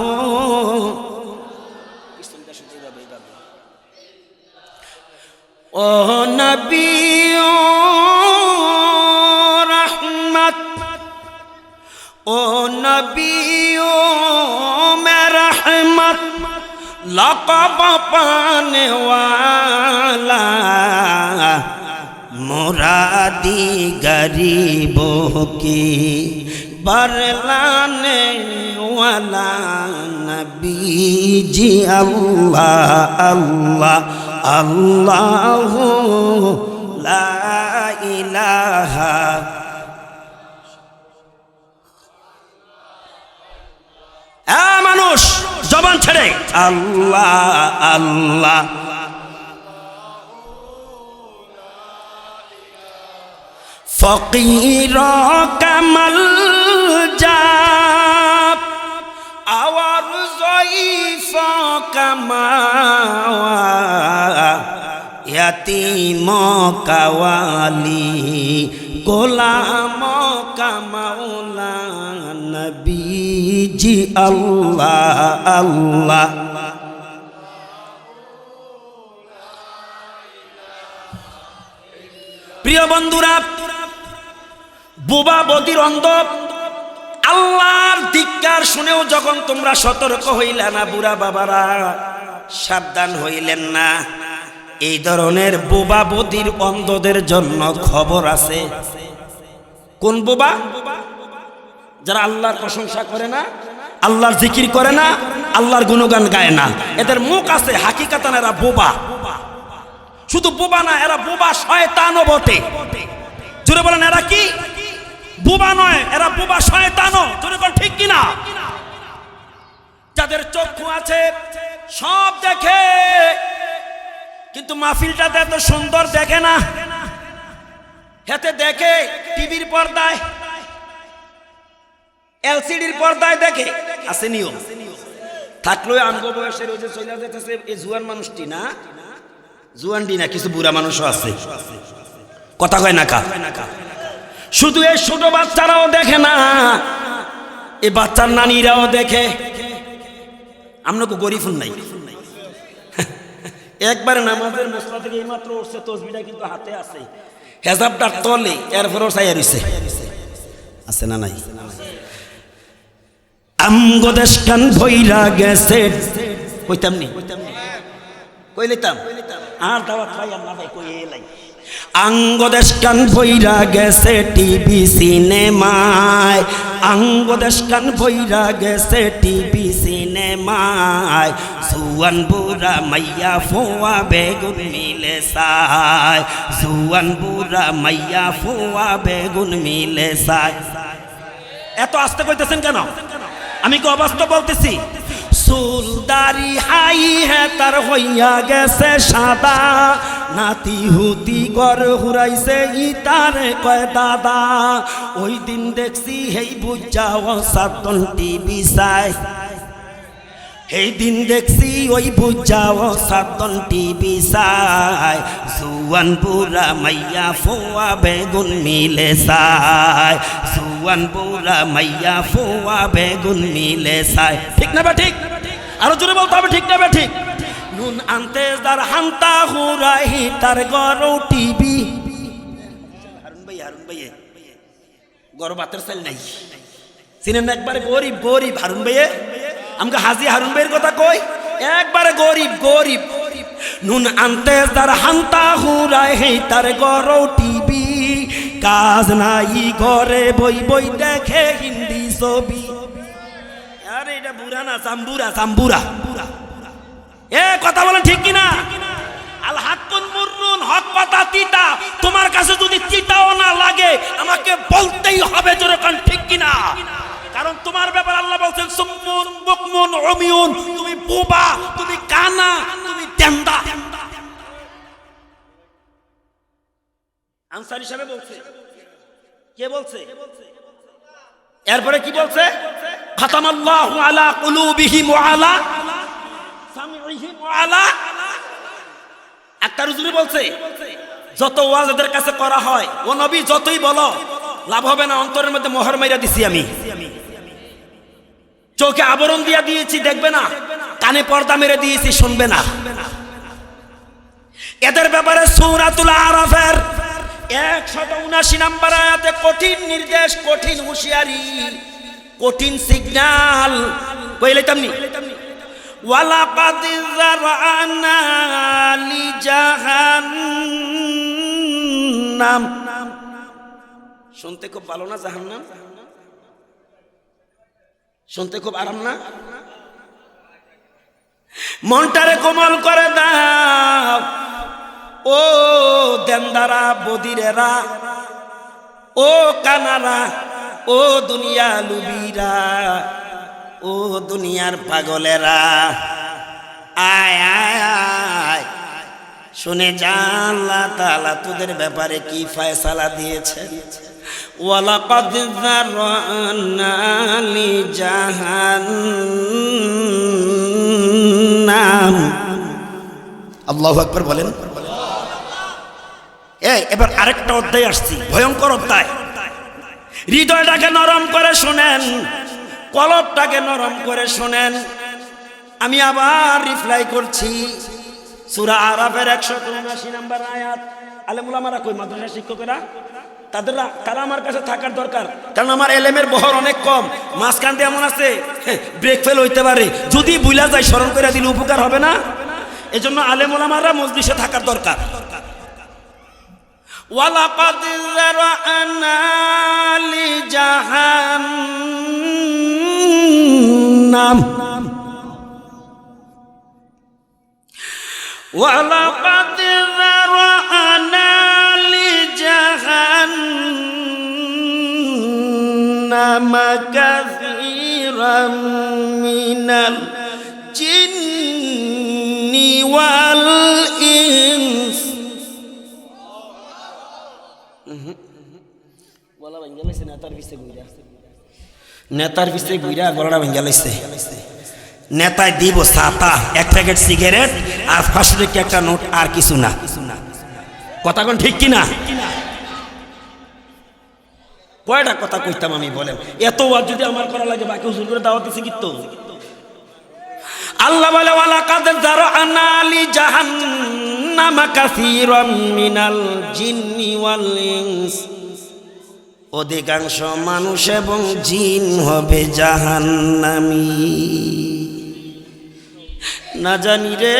ओ नबी ओ रहमत, ओ नबी ओ मैं रहमत लक़ब पाने वाला, मुरादी गरीबों की बरलाने वाला नबी जी। अल्लाह अल्लाह अल्लाह ला इलाहा। मानुष जबान छेड़े अल्लाह अल्लाह। फकीरों का मलजा কামাওয়া ইয়াতীম কাওয়ালি গোলাম কামাওলা নবীজি আল্লাহ আল্লাহ। প্রিয় বন্ধুরা, বোবা বদির অন্ধ আল্লাহর ধিক্কার শুনেও যখন তোমরা সতর্ক হইলে না, বুড়া বাবারা সাবধান হইলেন না, এই ধরনের বোবা বদির অন্ধদের জন্য খবর আছে। কোন বোবা? যারা আল্লাহর প্রশংসা করে না, আল্লাহর জিকির করে না, আল্লাহর গুণগান গায় না। এদের মুখ আছে, হাকিকাতান এরা বোবা। শুধু বোবা না, এরা বোবা শয়তানও বটে। জোরে বলেন, এরা কি বোবা নয়, এরা বোবা শয়তানও। জোরে বলেন ঠিক কিনা? যাদের চক্ষু আছে সব দেখে, কিন্তু মাহফিলটাতে এত সুন্দর দেখে না। হেতে দেখে টিভির পর্দায়, এলসিডির পর্দায় দেখে। আছে নিয়ম থাকলেও আমগো বয়সের ওই যে চলে যেতেছে এই জুয়ান মানুষটি না, জুয়ানটি না, কিছু বুড়া মানুষও আছে, কথা কয় না কা। শুধু এই ছোট বাচ্চারাও দেখে না, এই বাচ্চার নানিরাও দেখে। আমরা তো গরিব নাই, একবারে নামাজের মসলা থেকে এইমাত্র উঠছে, তসবিটা কিন্তু হাতে আছে, হেজাবটা তলে, এরপরও চাইয়া রইছে। আছে না নাই? আমগো দেশ কান ভইরা গেছে, কইতাম নি কইলিতাম আর দাওয়াত খাই আমরা ভাই কই এলাই। আঙ্গো দেশ কান ভইরা গেছে টিভি সিনেমায়, আঙ্গো দেশ কান ভইরা গেছে টিভি সিনেমায়। জুয়ান বুড়া মাইয়া ফোয়া বেগুন মিলে সায়, জুয়ান বুড়া মাইয়া ফোয়া বেগুন মিলে সায়। এত আস্তে কইতেছেন কেন? আমি কি অবাস্তব বলতেছি? চুলদারি হাই হে তার হইয়া গেছে সাদা, নাতি হুতি ঘর হুরাইছে ই তার কয় দাদা। ওই দিন দেখছি হেই বুঝাও সাতন টিভি চাই, এই দিন দেখছি ওই বুঝাও সাতন টিভি চাই। জুয়ান বুড়া মাইয়া ফোয়া বেগুন মিলে চাই, জুয়ান বুড়া মাইয়া ফোয়া বেগুন মিলে চাই। ঠিক না বা ঠিক? আরো জোরে বলতে হবে, ঠিক না বা ঠিক? নুন আনতে যার হান্তা হুরাই তার গরো টিভি। হারুন ভাই, হারুন ভাই গরো বাতের চাল নাই, চিনেন একবারে গরিব গরিব হারুন ভাইয়ে। আমাকে হাজি হারুন ভাইয়ের কথা কই, একবারে গরিব গরিব। নুন আনতে যার হান্তা হুরাই তার গরো টিভি, কাজ নাই ঘরে বই বই দেখে হিন্দি ছবি। আরে এটা বুড়া না, জাম্বুরা জাম্বুরা। এ কথা বলেন ঠিক কিনা? আল হাক্কুন মুররুন, হক কথা তিতা। তোমার কাছে যদি তিতাও না লাগে আমাকে বলতেই হবে, জোরে কান ঠিক কিনা? কারণ তোমার ব্যাপার আল্লাহ বলছেন সুম্মুন বুকমুন উমিউন, তুমি বোবা, তুমি কানা, তুমি তেন্দা। আনসারী সাহেব বলছে, কে বলছে? এরপরে কি বলছে? খাতামাল্লাহু আলা কুলুবিহিম ওয়া আলা সামিইহিম ওয়া আলা। একটা হুজুর বলছে যত ওয়াজ এদের কাছে করা হয়, ও নবী যতই বলো লাভ হবে না, অন্তরের মধ্যে মোহর মাইরা দিছি আমি, চোখে আবরণ দিয়া দিয়েছি দেখবে না, কানে পর্দা মেরে দিয়েছি শুনবে না। এদের ব্যাপারে সূরাতুল আরাফের 179 নম্বর আয়াতে কঠিন নির্দেশ, কঠিন হুঁশিয়ারি, কঠিন সিগন্যাল কইলাম নি। ওয়ালাকাদ যারানা লিজাহান্নাম, শুনতে খুব ভালো না? জাহান্নাম শুনতে খুব আরাম না? মনটারে কোমল করে দাও ও দেন্দারা বদিরেরা, ও কানারা, ও দুনিয়া লুবিরা, ও দুনিয়ার পাগলেরা, আয় আয় আয় শুনে যা আল্লাহ তাআলা তোদের ব্যাপারে কি ফয়সালা দিয়েছে। ওয়ালাকাদ যারানা লিজাহান্নাম নাম। আল্লাহু আকবার বলেন। এবার আরেকটা অধ্যায় আসছি, ভয়ঙ্কর অধ্যায়। হৃদয়টাকে নরম করে শোনেন, কলবটাকে নরম করে শোনেন। আমি আবার রিপ্লাই করছি, সূরা আরাফের 179 নম্বর আয়াত। আলেমুল আমারা কই, মাদ্রাসা শিক্ষকেরা তারা আমার কাছে থাকার দরকার, কারণ আমার এলেমের বহর অনেক কম। মাঝখান দিয়ে এমন আছে ব্রেক ফেল হইতে পারে, যদি বুইলা যায় স্মরণ করে দিলে উপকার হবে না। এজন্য আলেমুল আমারা মজলিসে থাকার দরকার। ওয়ালাকাদ যারা'না লিজাহান্নাম ওয়ালাকাদ যারা'না লিজাহান্নাম কাসীরাম মিনাল জিন্নি ওয়াল ইনস। গলা ভাঙ্গা লাইছে, নেতার পিছে ঘুরা গলাটা ভাঙ্গা লাইছে। নেতায় দিব ছাতা, এক প্যাকেট সিগারেট আর 500 টাকা একটা নোট, আর কিছু না। কথা কোন ঠিক কিনা? কয়টা কথা কইতাম আমি বলেন? এত ওয়াজ যদি আমার করা লাগে, বাকি হুজুর করে দাওয়াত দিছে কিন্তু। আল্লাহ বলে ওয়ালাকাদ যারা'না লিজাহান্নাম কাসীরাম মিনাল জিন্নি ওয়াল ইনস। অধিকাংশ মানুষ এবং জিন হবে জাহান্নামী। না জানি রে,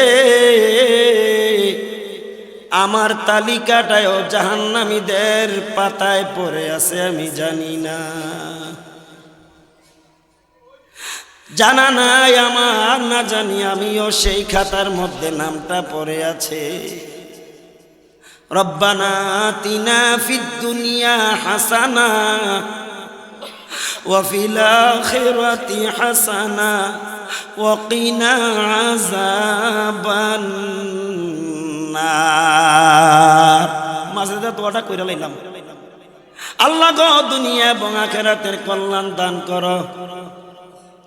আমার তালিকাটাও জাহান্নামীদের পাতায় পড়ে আছে, আমি জানি না। জানা নাই আমার, না জানি আমিও সেই খাতার মধ্যে নামটা পড়ে আছে। রব্বানা আতিনা ফিদ দুনিয়া হাসানা ওয়া ফিল আখিরাতি হাসানা ওয়া কিনা আযাবান নার। মাঝে দোয়াটা কইরা লাইলাম, আল্লাহ গো দুনিয়া এবং আখিরাতের কল্যাণ দান করো,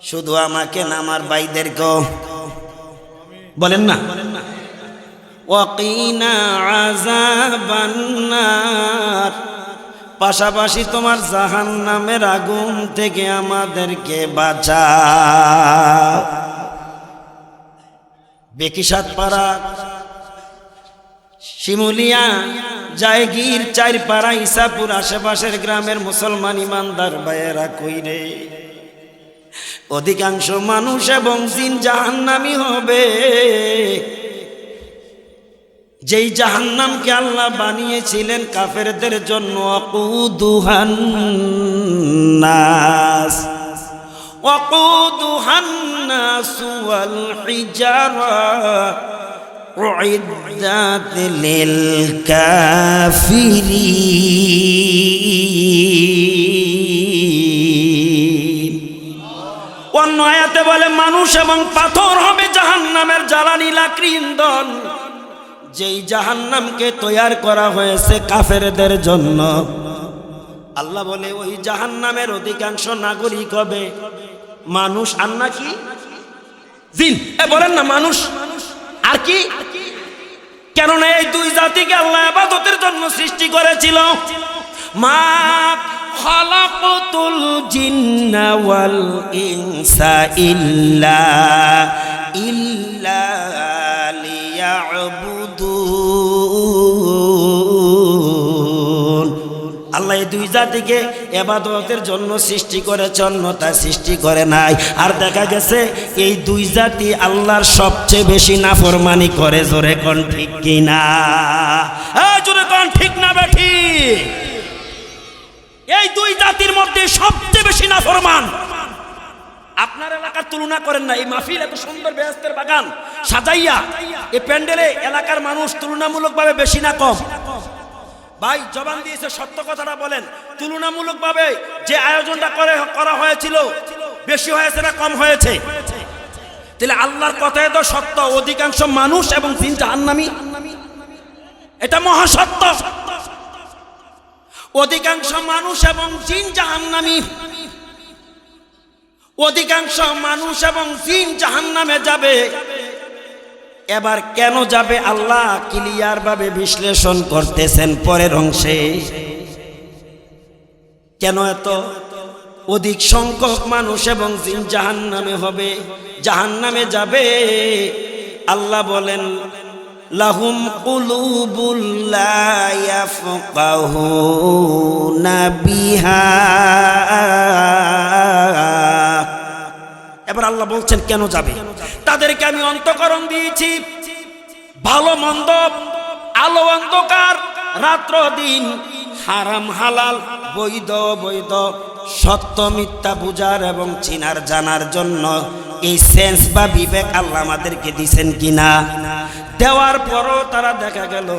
শুধু আমাকে না আমার ভাইদেরকে বলেন না। ওয়াকিনা আযাবান নার, পাশাপাশি তোমার জাহান্নামের আগুন থেকে আমাদেরকে বাঁচাও। বেকিসাতপাড়া, শিমুলিয়া, জায়গির, চারপাড়া, ইসাপুর আশেপাশের গ্রামের মুসলমান ইমানদার ভাইয়েরা কইরে, অধিকাংশ মানুষ এবং জিন জাহান্নামী হবে। যেই জাহান্নামকে আল্লাহ বানিয়েছিলেন কাফেরদের জন্য, ওয়াকুদুহান নাস ওয়াল হিজারা উইদ্দাত লিল কাফিরিন। অন্য আয়াতে বলে মানুষ এবং পাথর হবে জাহান্নামের জ্বালানি, লাকড়ি, ইন্ধন। যেই জাহান্নামকে তৈয়ার করা হয়েছে কাফেরদের জন্য, আল্লাহ বলে ওই জাহান্নামের অধিকাংশ নাগরিক হবে মানুষ, আর নাকি জিন। বলেন না মানুষ আর কি? কেননা এই দুই জাতিকে আল্লাহ ইবাদতের জন্য সৃষ্টি করেছিল। মা খালাকাতুল জিন্না ওয়াল ইনসা ইল্লা লিয়াবুদুন। আল্লাহ এই দুই জাতিকে ইবাদতের জন্য সৃষ্টি করেছে, অন্যতা সৃষ্টি করে নাই। আর দেখা গেছে এই দুই জাতি আল্লাহর সবচেয়ে বেশি নাফরমানি করে। জোরে কোন ঠিক কিনা? জোরে কোন ঠিক না বেঠি? এই দুই জাতির মধ্যে সবচেয়ে বেশি নাফরমান। আপনার এলাকার তুলনা করেন না। এই মাহফিল এত সুন্দর বেহেশতের বাগান সাজাইয়া এই প্যান্ডেলে এলাকার মানুষ তুলনামূলকভাবে বেশি না কম? ভাই জবান দিয়েছে, সত্য কথাটা বলেন। তুলনামূলকভাবে যে আয়োজনটা করা হয়েছিল বেশি হয়েছে না কম হয়েছে? তাহলে আল্লাহর কথাই তো সত্য, অধিকাংশ মানুষ এবং জিন জাহান্নামী। এটা মহাসত্য। অধিকাংশ মানুষ এবং জিন জাহান্নামী। অধিকাংশ মানুষ এবং জিন জাহান্নামে যাবে। এবার কেন যাবে আল্লাহ ক্লিয়ার ভাবে বিশ্লেষণ করতেছেন পরের অংশে। কেন এত অধিক সংখ্যক মানুষ এবং জিন জাহান্নামে হবে, জাহান্নামে যাবে? আল্লাহ বলেন লাহুম কুলুবুল লা ইয়াফকাহুনা বিহা। এবার আল্লাহ বলছেন কেন যাবে? তাদেরকে আমি অন্তঃকরণ দিয়েছি, ভালো মন্দ, আলো অন্ধকার, রাত্র দিন, হারাম হালাল, বৈধ বৈধ, সত্য মিথ্যা বুঝার এবং চিনার জানার জন্য এই সেন্স বা বিবেক আল্লাহ আমাদেরকে দিছেন কিনা? দেওয়ার পরও তারা দেখা গেল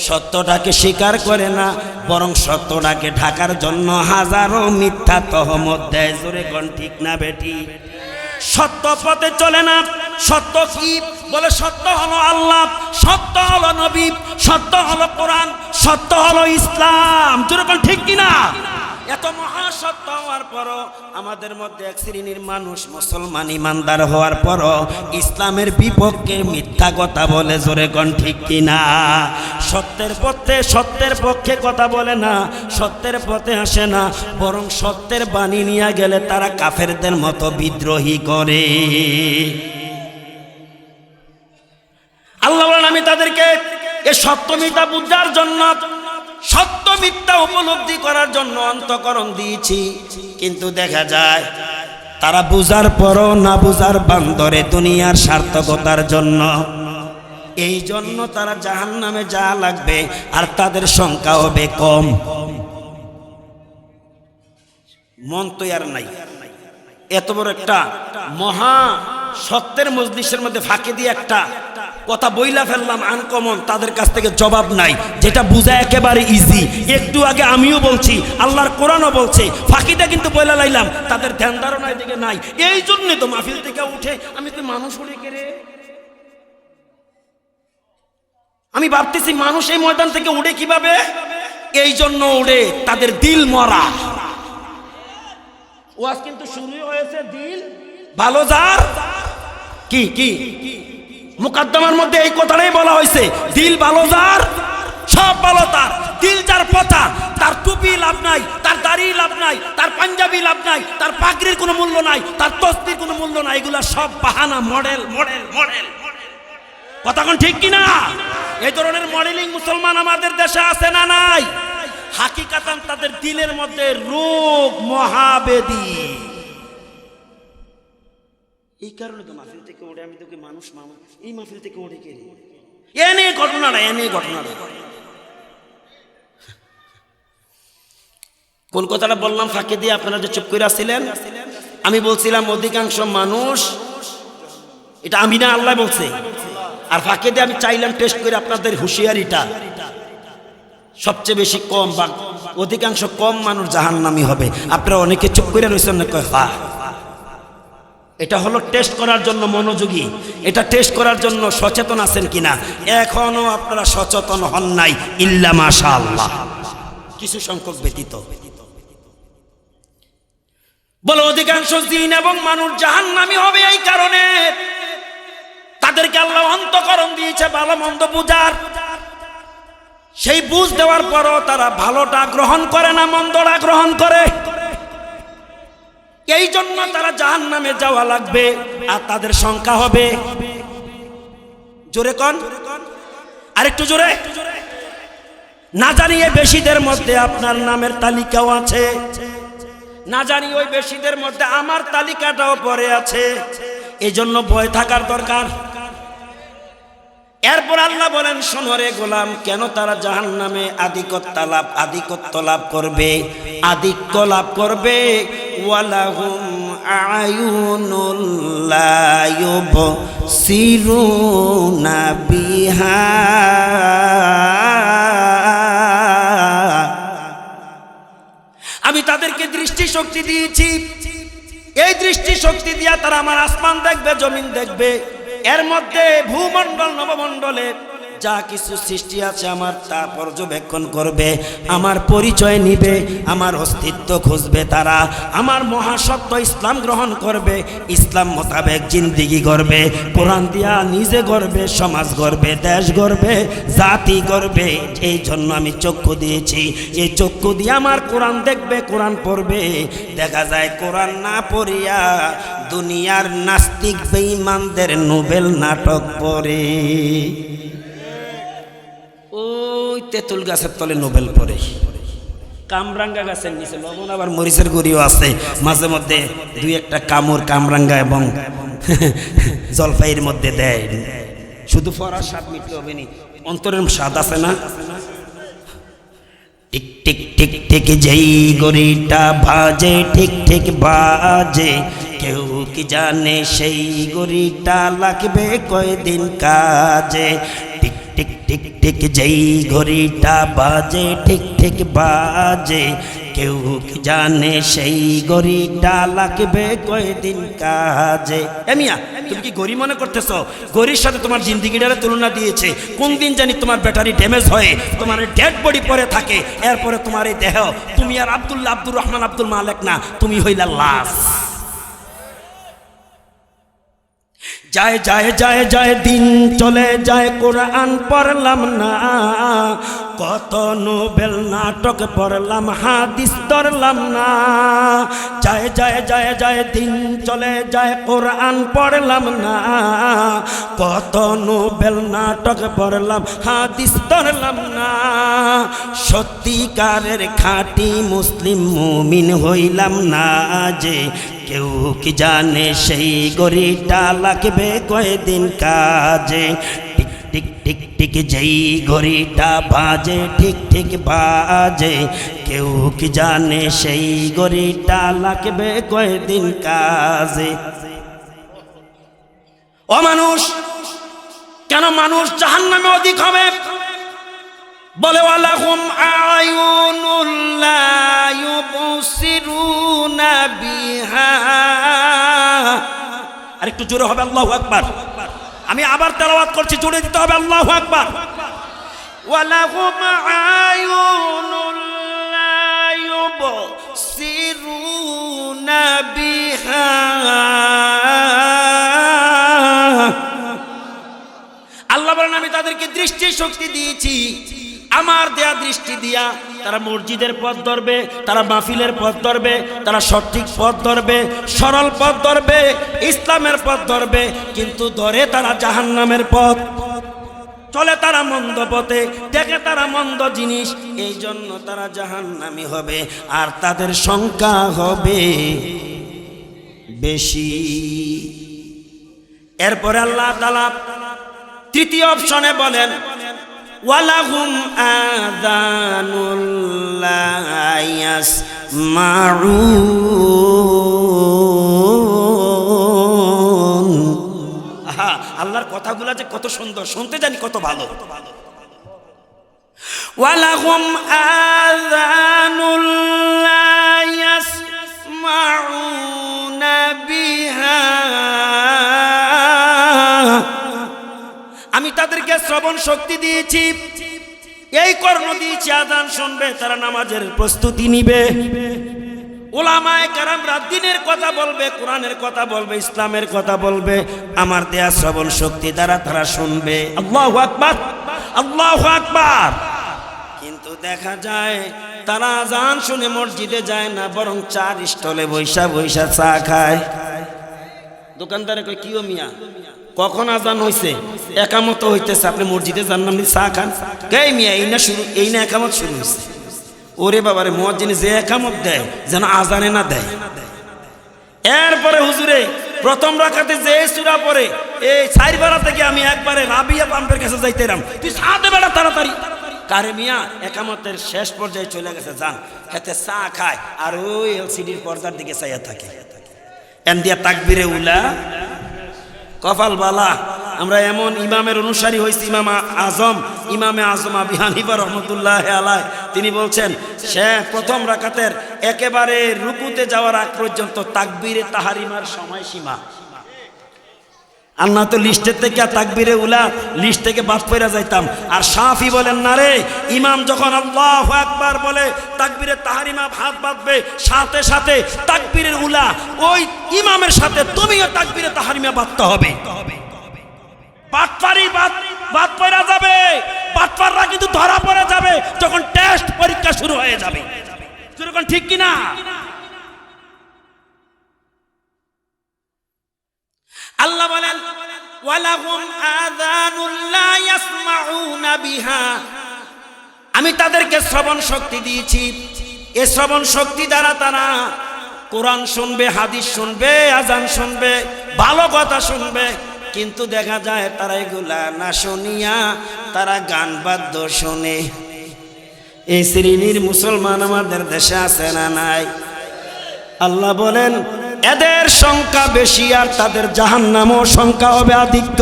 সত্যটাকে স্বীকার করে না, বরং সত্যটাকে ঢাকার জন্য হাজারো মিথ্যা তহমত দেয়। জোরে কোন ঠিক না বেটি? সত্য পথে চলে না। সত্য কি বলে? সত্য হলো আল্লাহ, সত্য হলো নবী, সত্য হলো কোরআন, সত্য হলো ইসলাম। যেরকম ঠিক কিনা? এত মহাসত্য হওয়ার পরও আমাদের মধ্যে এক শ্রেণীর মানুষ মুসলমান ইমানদার হওয়ার পরও ইসলামের বিপক্ষে মিথ্যা কথা বলে। জোরে কোন ঠিক কিনা? সত্যের পক্ষে কথা বলে না, সত্যের পথে আসে না, বরং সত্যের বাণী নিয়ে গেলে তারা কাফেরদের মতো বিদ্রোহী করে। আল্লাহ বলেন আমি তাদেরকে এই সত্য মিথ্যা বুঝার জন্য, সত্য মিথ্যা উপলব্ধি করার জন্য অন্তঃকরণ দিয়েছি। কিন্তু দেখা যায় তারা বুঝার পরও না বুঝার বান্দরে দুনিয়ার সার্থকতার জন্য। এই জন্য তারা জাহান্নামে যা লাগবে, আর তাদের সংখ্যা হবে কম। মন তো আর নাই। এত বড় একটা মহা সত্যের মজলিসের মধ্যে ফাঁকি দিয়ে একটা কথা বইলা ফেললাম আনকমন, তাদের কাছ থেকে জবাব নাই, যেটা বুঝা একেবারে ইজি। একটু আগে আমিও বলছি, আল্লাহর কোরআনও বলছে, ফাঁকিটা কিন্তু বইলা লাইলাম, তাদের ধ্যান ধারণা এদিকে নাই। এই জন্য তো মাহফিল থেকে উঠে আমি তো মানুষ উড়ে কেড়ে, আমি ভাবতেছি মানুষ এই ময়দান থেকে উড়ে কিভাবে? এই জন্য উড়ে তাদের দিল মরা। ওয়াজ কিন্তু শুরু হয়েছে দিল ভালো যার, কি কি মুকদ্দমার মধ্যে এই কথাটাই বলা হয়েছে, দিল ভালো যার সব ভালো তার। দিল যার পচা, তার টুপি লাভ নাই, তার দাড়ি লাভ নাই, তার পাঞ্জাবি লাভ নাই, তার পাগড়ির কোনো মূল্য নাই, তার তসবির কোনো মূল্য নাই। এগুলা সব বাহানা, মডেল মডেল মডেল। কথা কোন ঠিক কিনা? এই ধরনের মডেলিং মুসলমান আমাদের দেশে আছে না নাই? হাকিকাতান তাদের দিলের মধ্যে রোগ মহাবেদী। এই কারণে তো মাহফিল থেকে ওঠে, আমি তোকে মানুষ মামা, এই মাহফিল থেকে ওঠে কে? এনে ঘটনাটা কোন কথাটা বললাম ফাঁকে দিয়ে? আপনারা যে চুপ করে আসছিলেন, আমি বলছিলাম অধিকাংশ মানুষ, এটা আমি না, আল্লাহ বলছে। আর ফাঁকে দিয়ে আমি চাইলাম টেস্ট করে আপনাদের হুঁশিয়ারিটা, সবচেয়ে বেশি কম বা অধিকাংশ কম মানুষ জাহান্নামী হবে। আপনারা অনেকে চুপ করে রয়েছেন, এটা হলো টেস্ট করার জন্য মনোযোগী, এটা টেস্ট করার জন্য সচেতন আছেন কিনা। এখনো আপনারা সচেতন হন নাই, ইল্লা মাশাআল্লাহ, কিছু সংখ্যক ব্যতীত। বলো অধিকাংশ জিন এবং মানুষ জাহান্নামী হবে এই কারণে তাদেরকে আল্লাহ অন্তঃকরণ দিয়েছে ভালো মন্দ বুঝার। সেই বুঝ দেওয়ার পরও তারা ভালোটা গ্রহণ করে না, মন্দটা গ্রহণ করে। এই জন্য তারা জাহান্নামে যাওয়া লাগবে, আর তাদের সংখ্যা হবে, জোরে কোন, আরেকটু জোরে, না জানি এই বেশিদের মধ্যে আপনার নামের তালিকাও আছে, না জানি ওই বেশিদের মধ্যে আমার তালিকাটাও পড়ে আছে। এই জন্য ভয় থাকার দরকার। এরপর আল্লাহ বলেন শোনো রে গোলাম, কেন তারা জাহান্নামে আধিপত্য লাভ করবে, আধিক্য লাভ করবে। ওয়ালাহুম আয়ুনুল লা ইউবসিরুনা বিহা, আমি তাদেরকে দৃষ্টি শক্তি দিয়েছি। এই দৃষ্টি শক্তি দিয়া তারা আমার আসমান দেখবে, জমিন দেখবে। এর মধ্যে ভূমণ্ডল নবমণ্ডলে যা কিছু সৃষ্টি আছে আমার তা পর্যবেক্ষণ করবে, আমার পরিচয় নিবে, আমার অস্তিত্ব খুঁজবে, তারা আমার মহাসত্য ইসলাম গ্রহণ করবে, ইসলাম মোতাবেক জিন্দিগি করবে, কোরআন দিয়া নিজে গড়বে, সমাজ গড়বে, দেশ গড়বে, জাতি গড়বে। এই জন্য আমি চক্ষু দিয়েছি, এই চক্ষু দিয়ে আমার কোরআন দেখবে, কোরআন পড়বে। দেখা যায় কোরআন না পড়িয়া দুনিয়ার নাস্তিক বেঈমানদের নোবেল নাটক পড়ে। ওই তেঁতুল গাছের তলে নোবেল পড়ে, কামরাঙ্গা গাছের নিচে লবণ আবার মরিচের গুঁড়িও আছে, মাঝে মধ্যে দুই একটা কামড় কামরাঙ্গা এবং জলপাইয়ের মধ্যে দেয়। শুধু পড়ার স্বাদ মিটলে হবে নি, অন্তরের স্বাদ আছে না? টিক টিক টিক টিক যেই গড়িটা বাজে, ঠিক ঠিক বাজে, কেউ কি জানে সেই গড়িটা লাগবে কয়দিন কাজে। টিক টিক টিক টিক যেই ঘড়িটা বাজে, ঠিক ঠিক বাজে, কেউ কি জানে সেই ঘড়িটা লাগবে কয়দিন কাজে। এ মিয়া, তুমি কি ঘড়ি মনে করতেছ? ঘড়ির সাথে তোমার জিন্দিগিটারে তুলনা দিয়েছে। কোন দিন জানি তোমার ব্যাটারি ড্যামেজ হয়ে তোমার ডেড বডি পরে থাকে, এরপরে তোমার এই দেহ, তুমি আর আব্দুল্লাহ, আব্দুর রহমান, আব্দুল মালেক না, তুমি হইলা লাশ। যায় যায় যায় যায় দিন চলে যায়, কোরআন পড়লাম না, কত নোবেল নাটক পড়লাম, হাদিস ধরলাম না। যায় যায় যায় যায় দিন চলে যায়, কোরআন পড়লাম না, কত নোবেল নাটক পড়লাম, হাদিস ধরলাম না। সত্যিকারের খাঁটি মুসলিম মুমিন হইলাম না যে, কেউ কি জানে সেই ঘড়িটা লাগবে কয়দিন কাজে। টিক টিক টিক টিক যেই ঘড়িটা বাজে, ঠিক ঠিক বাজে, কেউ কি জানে সেই ঘড়িটা লাগবে কয়দিন কাজে। ও মানুষ, কেন মানুষ জাহান্নামে অধিক হবে? বলে ওয়ালাহুম আয়ুনুল লা ইউবসিরুনা বিহা। আর একটু জোরে হবে আল্লাহু আকবার। আমি আবার তেলাওয়াত করছি, জোরে দিতে হবে আল্লাহু আকবার। ওয়ালাহুম আয়ুনুল লা ইউবসিরুনা বিহা। আল্লাহ বলেন আমি তাদেরকে দৃষ্টি শক্তি দিয়েছি, আমার দেয়া দৃষ্টি দিয়া তারা মসজিদের পথ ধরবে, তারা মাহফিলের পথ ধরবে, তারা সঠিক পথ ধরবে, সরল পথ ধরবে, ইসলামের পথ ধরবে। কিন্তু ধরে তারা জাহান্নামের পথ, চলে তারা মন্দ পথে, দেখে তারা মন্দ জিনিস, এই জন্য তারা জাহান্নামী হবে, আর তাদের সংখ্যা হবে বেশি। এরপরে আল্লাহ তাআলা তৃতীয় অপশনে বলেন ওয়ালাহুম আযানুল লা ইয়াসমাউন। আহা, আল্লাহর কথাগুলো যে কত সুন্দর, শুনতে জানি কত ভালো। ওয়ালাহুম আযানুল লা ইয়াসমাউনা বিহা। আমি তাদেরকে শ্রবণ শক্তি দিয়েছি, এই কর্ণ দিয়েছি, আযান শুনবে, তারা নামাজের প্রস্তুতি নিবে। উলামায়ে কেরামরা দ্বীনের কথা বলবে, কোরআনের কথা বলবে, ইসলামের কথা বলবে, আমার দেয়া শ্রবণ শক্তি দ্বারা তারা শুনবে। আল্লাহু আকবার, আল্লাহু আকবার। কিন্তু দেখা যায় তারা আযান শুনে মসজিদে যায় না, বরং চার স্টলে বৈশা বৈশা চা খায়। দোকানদারে কয় কি ও মিয়া, কখন আজান হইছে? একামত হইতেছে, আপনি মসজিদে যান না, আপনি চা খান। কে মিয়া, এই না শুরু, এই না একামত শুরু হয়েছে? ওরে বাবারে, মুয়াজ্জিন যে একামত দেয় যেন আজানে না দেয়। এরপরে হুজুরে প্রথম রাকাতে যে সূরা পড়ে, এই চারবারা থেকে আমি একবারে রাবিয়া পাম্পের কাছে যাইতেরাম, তুই চা দে বেটা তাড়াতাড়ি। কারে মিয়া, একামতের শেষ পর্যায়ে চলে গেছে, যান হাতে চা খায় আর ওই এলসিডির পর্দার দিকে চাইয়া থাকে। এন দিয়া তাকবীরে উলা, কপাল বালা। আমরা এমন ইমামের অনুসারী হয়েছি, ইমামে আজম আবু হানিফা রহমতুল্লাহ আলাইহ, তিনি বলছেন সে প্রথম রাকাতের একেবারে রুকুতে যাওয়ার আগ পর্যন্ত তাকবীরে তাহারিমার সময়সীমা। আর না তো লিস্টের থেকে তাকবীরে উলা লিস্ট থেকে বাদ পড়ে যাইতাম। আর শাফি বলেন না রে, ইমাম যখন আল্লাহু আকবার বলে তাকবীরে তাহরিমা হাত বাঁধবে, সাথে সাথে তাকবীরের উলা ওই ইমামের সাথে তুমিও তাকবীরে তাহরিমা বাঁধতে হবে। বাটপারি বাদ পড়ে যাবে, বাটপাররা কিন্তু ধরা পড়ে যাবে যখন টেস্ট পরীক্ষা শুরু হয়ে যাবে। যখন ঠিক কিনা? আল্লাহ বলেন ওয়ালাহুম আযানুন লা ইয়াসমাউনা বিহা, আমি তাদেরকে শ্রবণ শক্তি দিয়েছি, এই শ্রবণ শক্তি দ্বারা তারা কোরআন শুনবে, হাদিস শুনবে, আজান শুনবে, ভালো কথা শুনবে। কিন্তু দেখা যায় তারা এগুলা না শুনিয়া তারা গান বাদ্য শোনে। এই শ্রেণীর মুসলমান আমাদের দেশে আছে না নাই? আল্লাহ বলেন এদের সংখ্যা বেশি আর তাদের জাহান্নামও সংখ্যা হবে আধিক্য।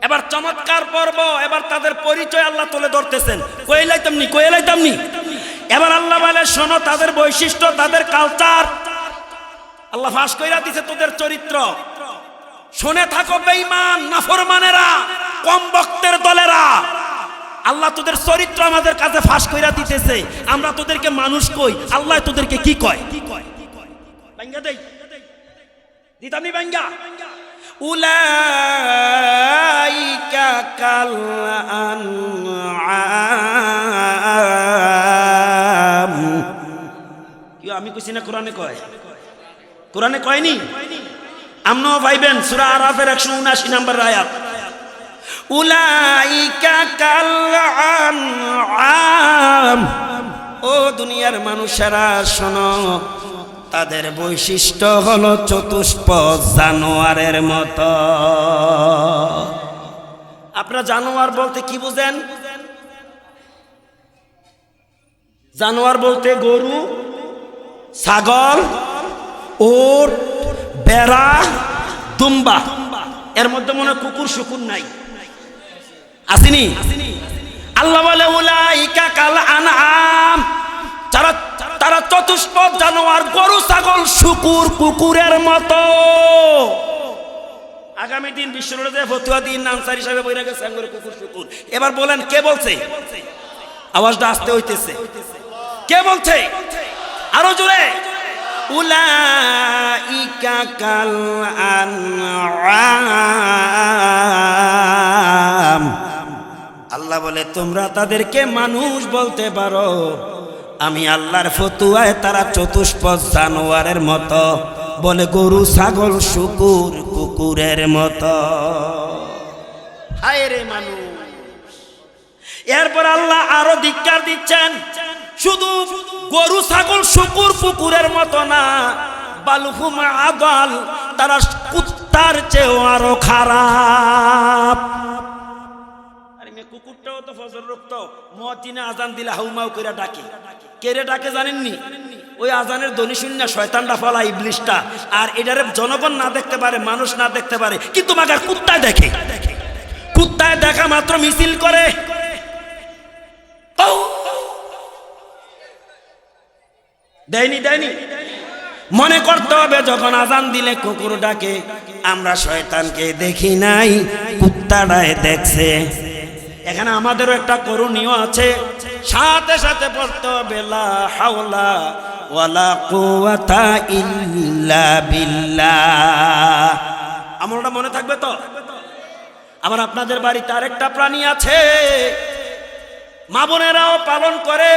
এবার চমৎকার পর্ব, এবার তাদের পরিচয় আল্লাহ তুলে ধরতেছেন। কইলাইতামনি এবার আল্লাহ বলে শোনো তাদের বৈশিষ্ট্য, তাদের কালচার আল্লাহ ফাঁস কইরা দিছে তোদের চরিত্র। শুনে থাকো বেঈমান নাফরমানেরা, কম বক্তের দলেরা, আল্লাহ তোদের চরিত্র আমাদের কাছে ফাঁস কইরা দিতেছে। আমরা তোদেরকে মানুষ কই, আল্লাহ তোদেরকে কি কয়? বাঙ্গা দেই দিতামনি বাঙ্গা। উলাইকা কাল আনআম, কি আমি কইছি না? কোরআনে কয়, কোরআনে কয়নি? আমরাও ভাইবেন সূরা আরাফের 179 নম্বর আয়াত। উলাইকা কাল আনআম, ও দুনিয়ার মানুষেরা শোনো, তাদের বৈশিষ্ট্য হলো চতুষ্পদ জানোয়ারের মতো। আপনারা জানোয়ার বলতে কি বুঝেন? জানোয়ার বলতে গরু, ছাগল, ওট, বেড়া, দুম্বা। এর মধ্যে মনে হয় কুকুর শুকুর নাই, আসেনি? আল্লাহ বলে উলাইকা কাল আনআম, তারা চতুষ্পদ জানোয়ার, গরু, ছাগল, শুকুর, কুকুরের মতো। আগামী দিন বিশ্বরোডে ফতুয়া দিন আনসার হিসাবে বইরা গেছে কুকুর শুকুর। এবার বলেন কে বলছে? আওয়াজটা আসতে হইতেছে। কে বলছে? আরো জোরে। উলাইকা কাল আনআম, আল্লাহ বলে তোমরা তাদেরকে মানুষ বলতে পারো, আমি আল্লাহর ফতুয়ায় তারা চতুষ্পদ জানোয়ারের মতো। বলে গরু, ছাগল, শুকুর, কুকুরের মতো। হায় রে মানুষ! এরপর আল্লাহ আরো ধিক্কার দিচ্ছেন, শুধু গরু, ছাগল, শুকুর, কুকুরের মতো না, বালহুম আদাল, তারা কুত্তার চেয়েও আরো খারাপ। কুকুরটাও তো ফজর রক্ত, মুয়াজ্জিনে আজান দিলে হাউমাউ কইরা ডাকে। কেরে ডাকে জানেননি? ওই আজানের ধ্বনি শুনে শয়তানটা ফলা, ইবলিশটা। আর এটারে জনগণ না দেখতে পারে, মানুষ না দেখতে পারে, কিন্তু মাগার কুত্তায় দেখে। কুত্তায় দেখা মাত্র মিছিল করে। দেয়নি মনে করতে হবে যখন আজান দিলে কুকুর ডাকে, আমরা শয়তানকে দেখি নাই, কুত্তাটায় দেখছে। এখানে আমাদেরও একটা করণীয় আছে, সাথে সাথে পড়তে হবে লা হাওলা ওয়ালা কুওয়াতা ইল্লা বিল্লাহ। আমলটা মনে থাকবে তো? আবার আপনাদের বাড়িতে আরেকটা প্রাণী আছে, মা বোনেরাও পালন করে,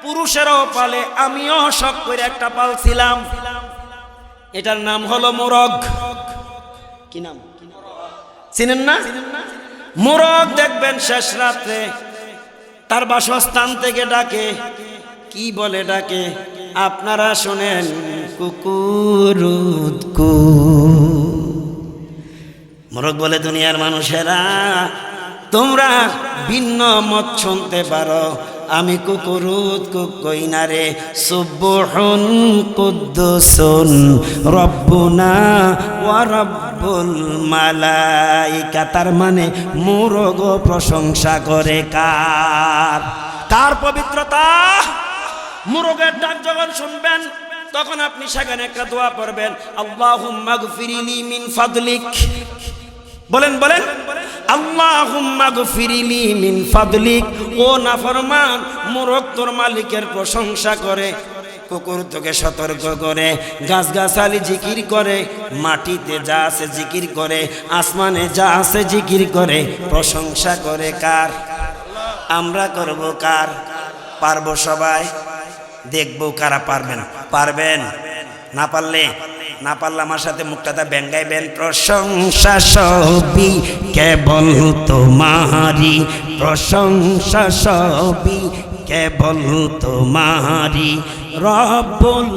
পুরুষেরাও পালে, আমিও শখ করে একটা পালছিলাম। এটার নাম হলো মোরগ। কি নাম? চিনেন না? মোরগ দেখবেন শেষ রাত্রে তার বাসস্থান থেকে ডাকে। কি বলে ডাকে? আপনারা শোনেন, কুকুরুদকু। মোরগ বলে দুনিয়ার মানুষেরা তোমরা ভিন্ন মত শুনতে পারো, আমি কুকুরুদ কই না রে। সুবহুন কুদ্দুসুন রব্বুনা ওয়া রব্বুল মালাইকা। তার মানে মোরগ প্রশংসা করে কার? কার পবিত্রতা? মোরগের ডাক যখন শুনবেন তখন আপনি সেখানে একটা দোয়া পড়বেন, আল্লাহুম্মা গফিরলি মিন ফাদলিক। বলেন বলেন, আল্লাহুম্মা গফিরলি মিন ফাদলিক। ও নাফরমান মুরগ তোর মালিকের প্রশংসা করে, কুকুর তোকে সতর্ক করে, গাছগাছালি জিকির করে, মাটিতে যা আছে জিকির করে, আসমানে যা আছে জিকির করে, প্রশংসা করে কার? আমরা করব কার? পারবো সবাই? দেখবো কারা পারবেন। পারবেন? না পারলে আমার সাথে মুক্তাদা ব্যাঙ্গাইবেন, প্রশংসা সবই কেবল তোমারি, প্রশংসা সবই কেবল তোমারি, রব্বুল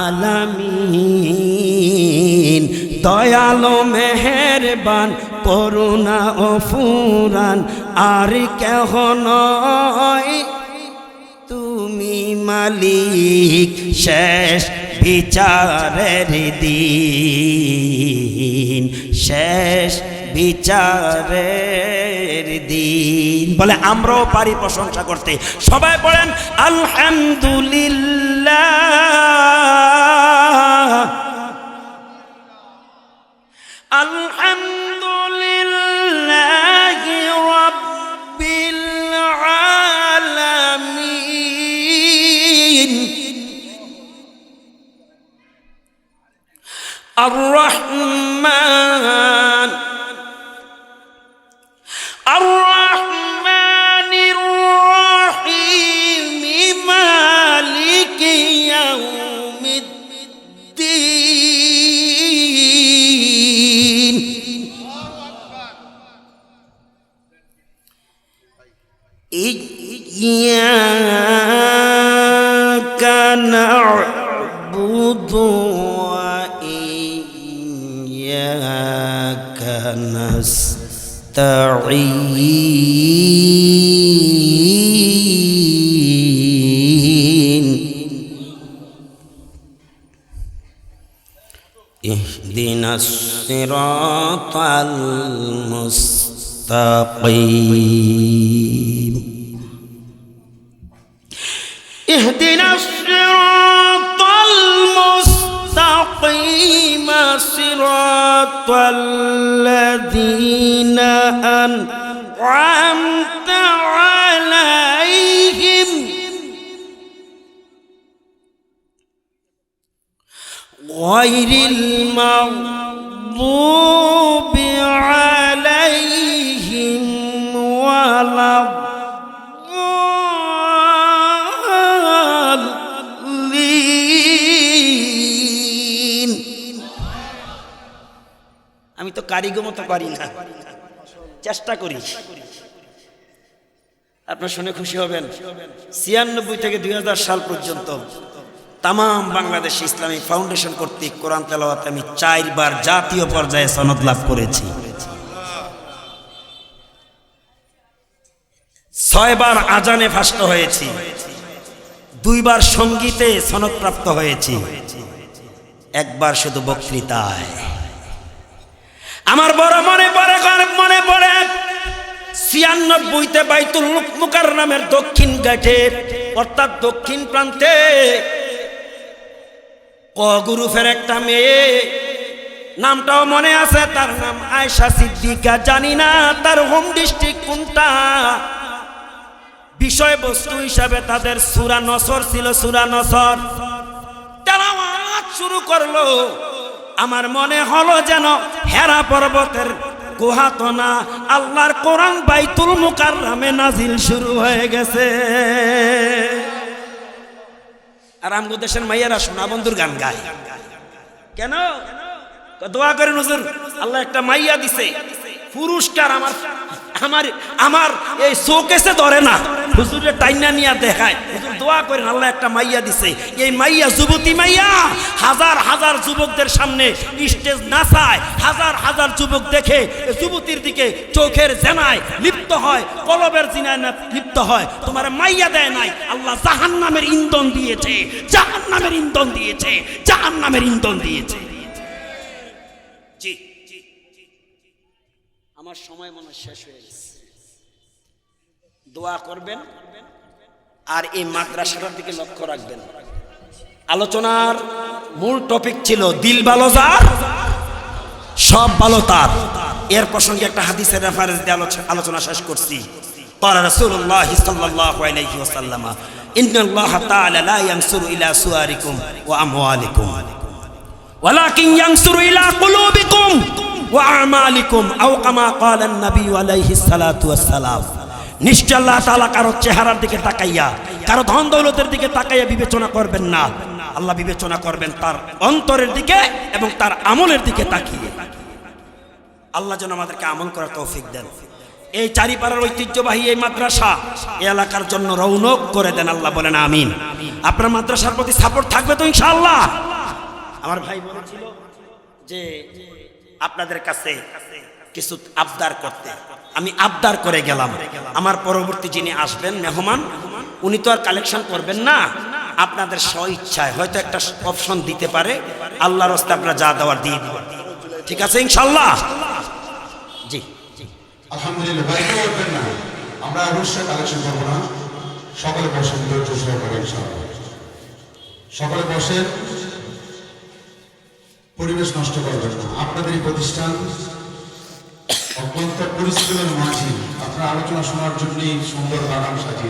আলামিন। দয়ালো মেহেরবান করুণা ও ফুরান, আর কেহ নয় তুমি মালিক, শেষ বিচারের দিন, শেষ বিচারের দিন। বলে আমরাও পারি প্রশংসা করতে। সবাই বলেন আলহামদুলিল্লাহ, আলহামদুলিল্লাহি রাব্বিল আলামিন, আর-রহমান আর-রহমানির রহিম, মালিকি ইয়াউমিদ্দিন। ইয়্যাকা না'বুদু ওয়া ইয়্যাকা নাস্তাঈন। ইহদিনাস সিরাতাল মুস্তাকিম, ইহদিনাস সিরাতাল মুস্তাকিম, সিরাতাল্লাযীনা আন'আমতা আলাইহিম গায়রিল মাগদুবি আলাইহিম ওয়ালাদ-দাল্লিন। আমি তো কারিগর মতো পারি না, চেষ্টা করি। আপনারা শুনে খুশি হবেন, 96 থেকে 2000 সাল পর্যন্ত তাম বাংলাদেশ ইসলামিক ফাউন্ডেশন কর্তৃক কোরআন তেলাওয়াতে আমি 4 বার জাতীয় পর্যায়ে সনদ লাভ করেছি, 6 বার আজানে ফাস্ট হয়েছি, 2 বার সঙ্গীতে সনদ প্রাপ্ত হয়েছি, 1 বার শুধু বক্তৃতায়। আমার বড় মনে পড়ে 96তে বাইতুল মুকাররমের দক্ষিণ ঘাটে, অর্থাৎ দক্ষিণ প্রান্তে গুরুফের একটা মেয়ে, নামটাও মনে আছে, তার নাম আয়েশা সিদ্দিকা। জানি না তার হোম ডিস্ট্রিক্ট কোনটা। বিষয়বস্তু হিসাবে তাদের সূরা নসর ছিল, সূরা নসর তেলাওয়াত শুরু করলো। আমার মনে হলো যেন হেরা পর্বতের গুহা তো না, আল্লাহর কোরআন বাইতুল মুকাররমে নাজিল শুরু হয়ে গেছে। আর আমগো দেশের মাইয়ারা সোনা বন্ধুর গান গায় কেন? দোয়া করেন হুজুর, আল্লাহ একটা মাইয়া দিছে, পুরস্কার আমার আমার আমার এই শোকেসে ধরে না, হুজুরের টাইনা নিয়ে দেখায়। হুজুর দোয়া করেন, আল্লাহ একটা মাইয়া দিছে। এই মাইয়া যুবতী মাইয়া হাজার হাজার যুবকদের সামনে স্টেজ নাচায়, হাজার হাজার যুবক দেখে যুবতীর দিকে চোখের জেনায় লিপ্ত হয়, কলবের জিনায় লিপ্ত হয়। তোমার মাইয়া দেয় নাই, আল্লাহ জাহান্নামের ইন্ধন দিয়েছে, জাহান্নামের ইন্ধন দিয়েছে, জাহান্নামের ইন্ধন দিয়েছে। জি, আমার সময় মনে শেষ হয়ে গেছে। দোয়া করবেন আর এই মাদ্রাসাটার দিকে লক্ষ্য রাখবেন। আলোচনার মূল টপিক ছিল দিল ভালো যার সব ভালো তার। এর প্রসঙ্গে একটা হাদিসের রেফারেন্স দিয়ে আলোচনা শেষ করছি। قال رسول الله صلى الله عليه وسلم إن الله تعالى لا ينظر إلى صوركم وأموالكم ولكن ينظر إلى قلوبكم وأعمالكم أو كما قال النبي عليه الصلاة والسلام। নিশ্চয় আল্লাহ তাআলা কারো চেহারার দিকে তাকাইয়া কারো ধন দৌলতের দিকে তাকাইয়া বিবেচনা করবেন না। আল্লাহ বিবেচনা করবেন তার অন্তরের দিকে এবং তার আমলের দিকে তাকিয়ে। আল্লাহ যেন আমাদেরকে আমল করার তৌফিক দেন। এই চারিপাড়ার ঐতিহ্যবাহী এই মাদ্রাসা এই এলাকার জন্য রৌনক করে দেন, আল্লাহ বলেন আমিন। আপনার মাদ্রাসার প্রতি সাপোর্ট থাকবে তো ইনশাআল্লাহ? আমার ভাই বলেছিল যে আপনাদের কাছে কিছু আবদার করতে, আমি আবদার করে গেলাম। আমার পরবর্তী যিনি আসবেন মেহমান, উনি তো আর কালেকশন করবেন না, আপনাদের স্ব ইচ্ছায় হয়তো একটা অপশন দিতে পারে। আল্লাহর রাস্তায় আপনারা যা দেওয়ার দিয়ে দিবেন, ঠিক আছে ইনশাআল্লাহ? জি আলহামদুলিল্লাহ। ভাই কেউ উঠবেন না, আমরা অবশ্যই কালেকশন করবো না। সকলে বসেন, ধৈর্য সহকারে ইনশাআল্লাহ। সকলে বসেন, পরিবেশ নষ্ট করবেন না। আপনাদের এই প্রতিষ্ঠান অত্যন্ত পরিশ্রমের মাঝে আপনারা আলোচনা শোনার জন্যই সুন্দর বাগান সাজিয়েছে।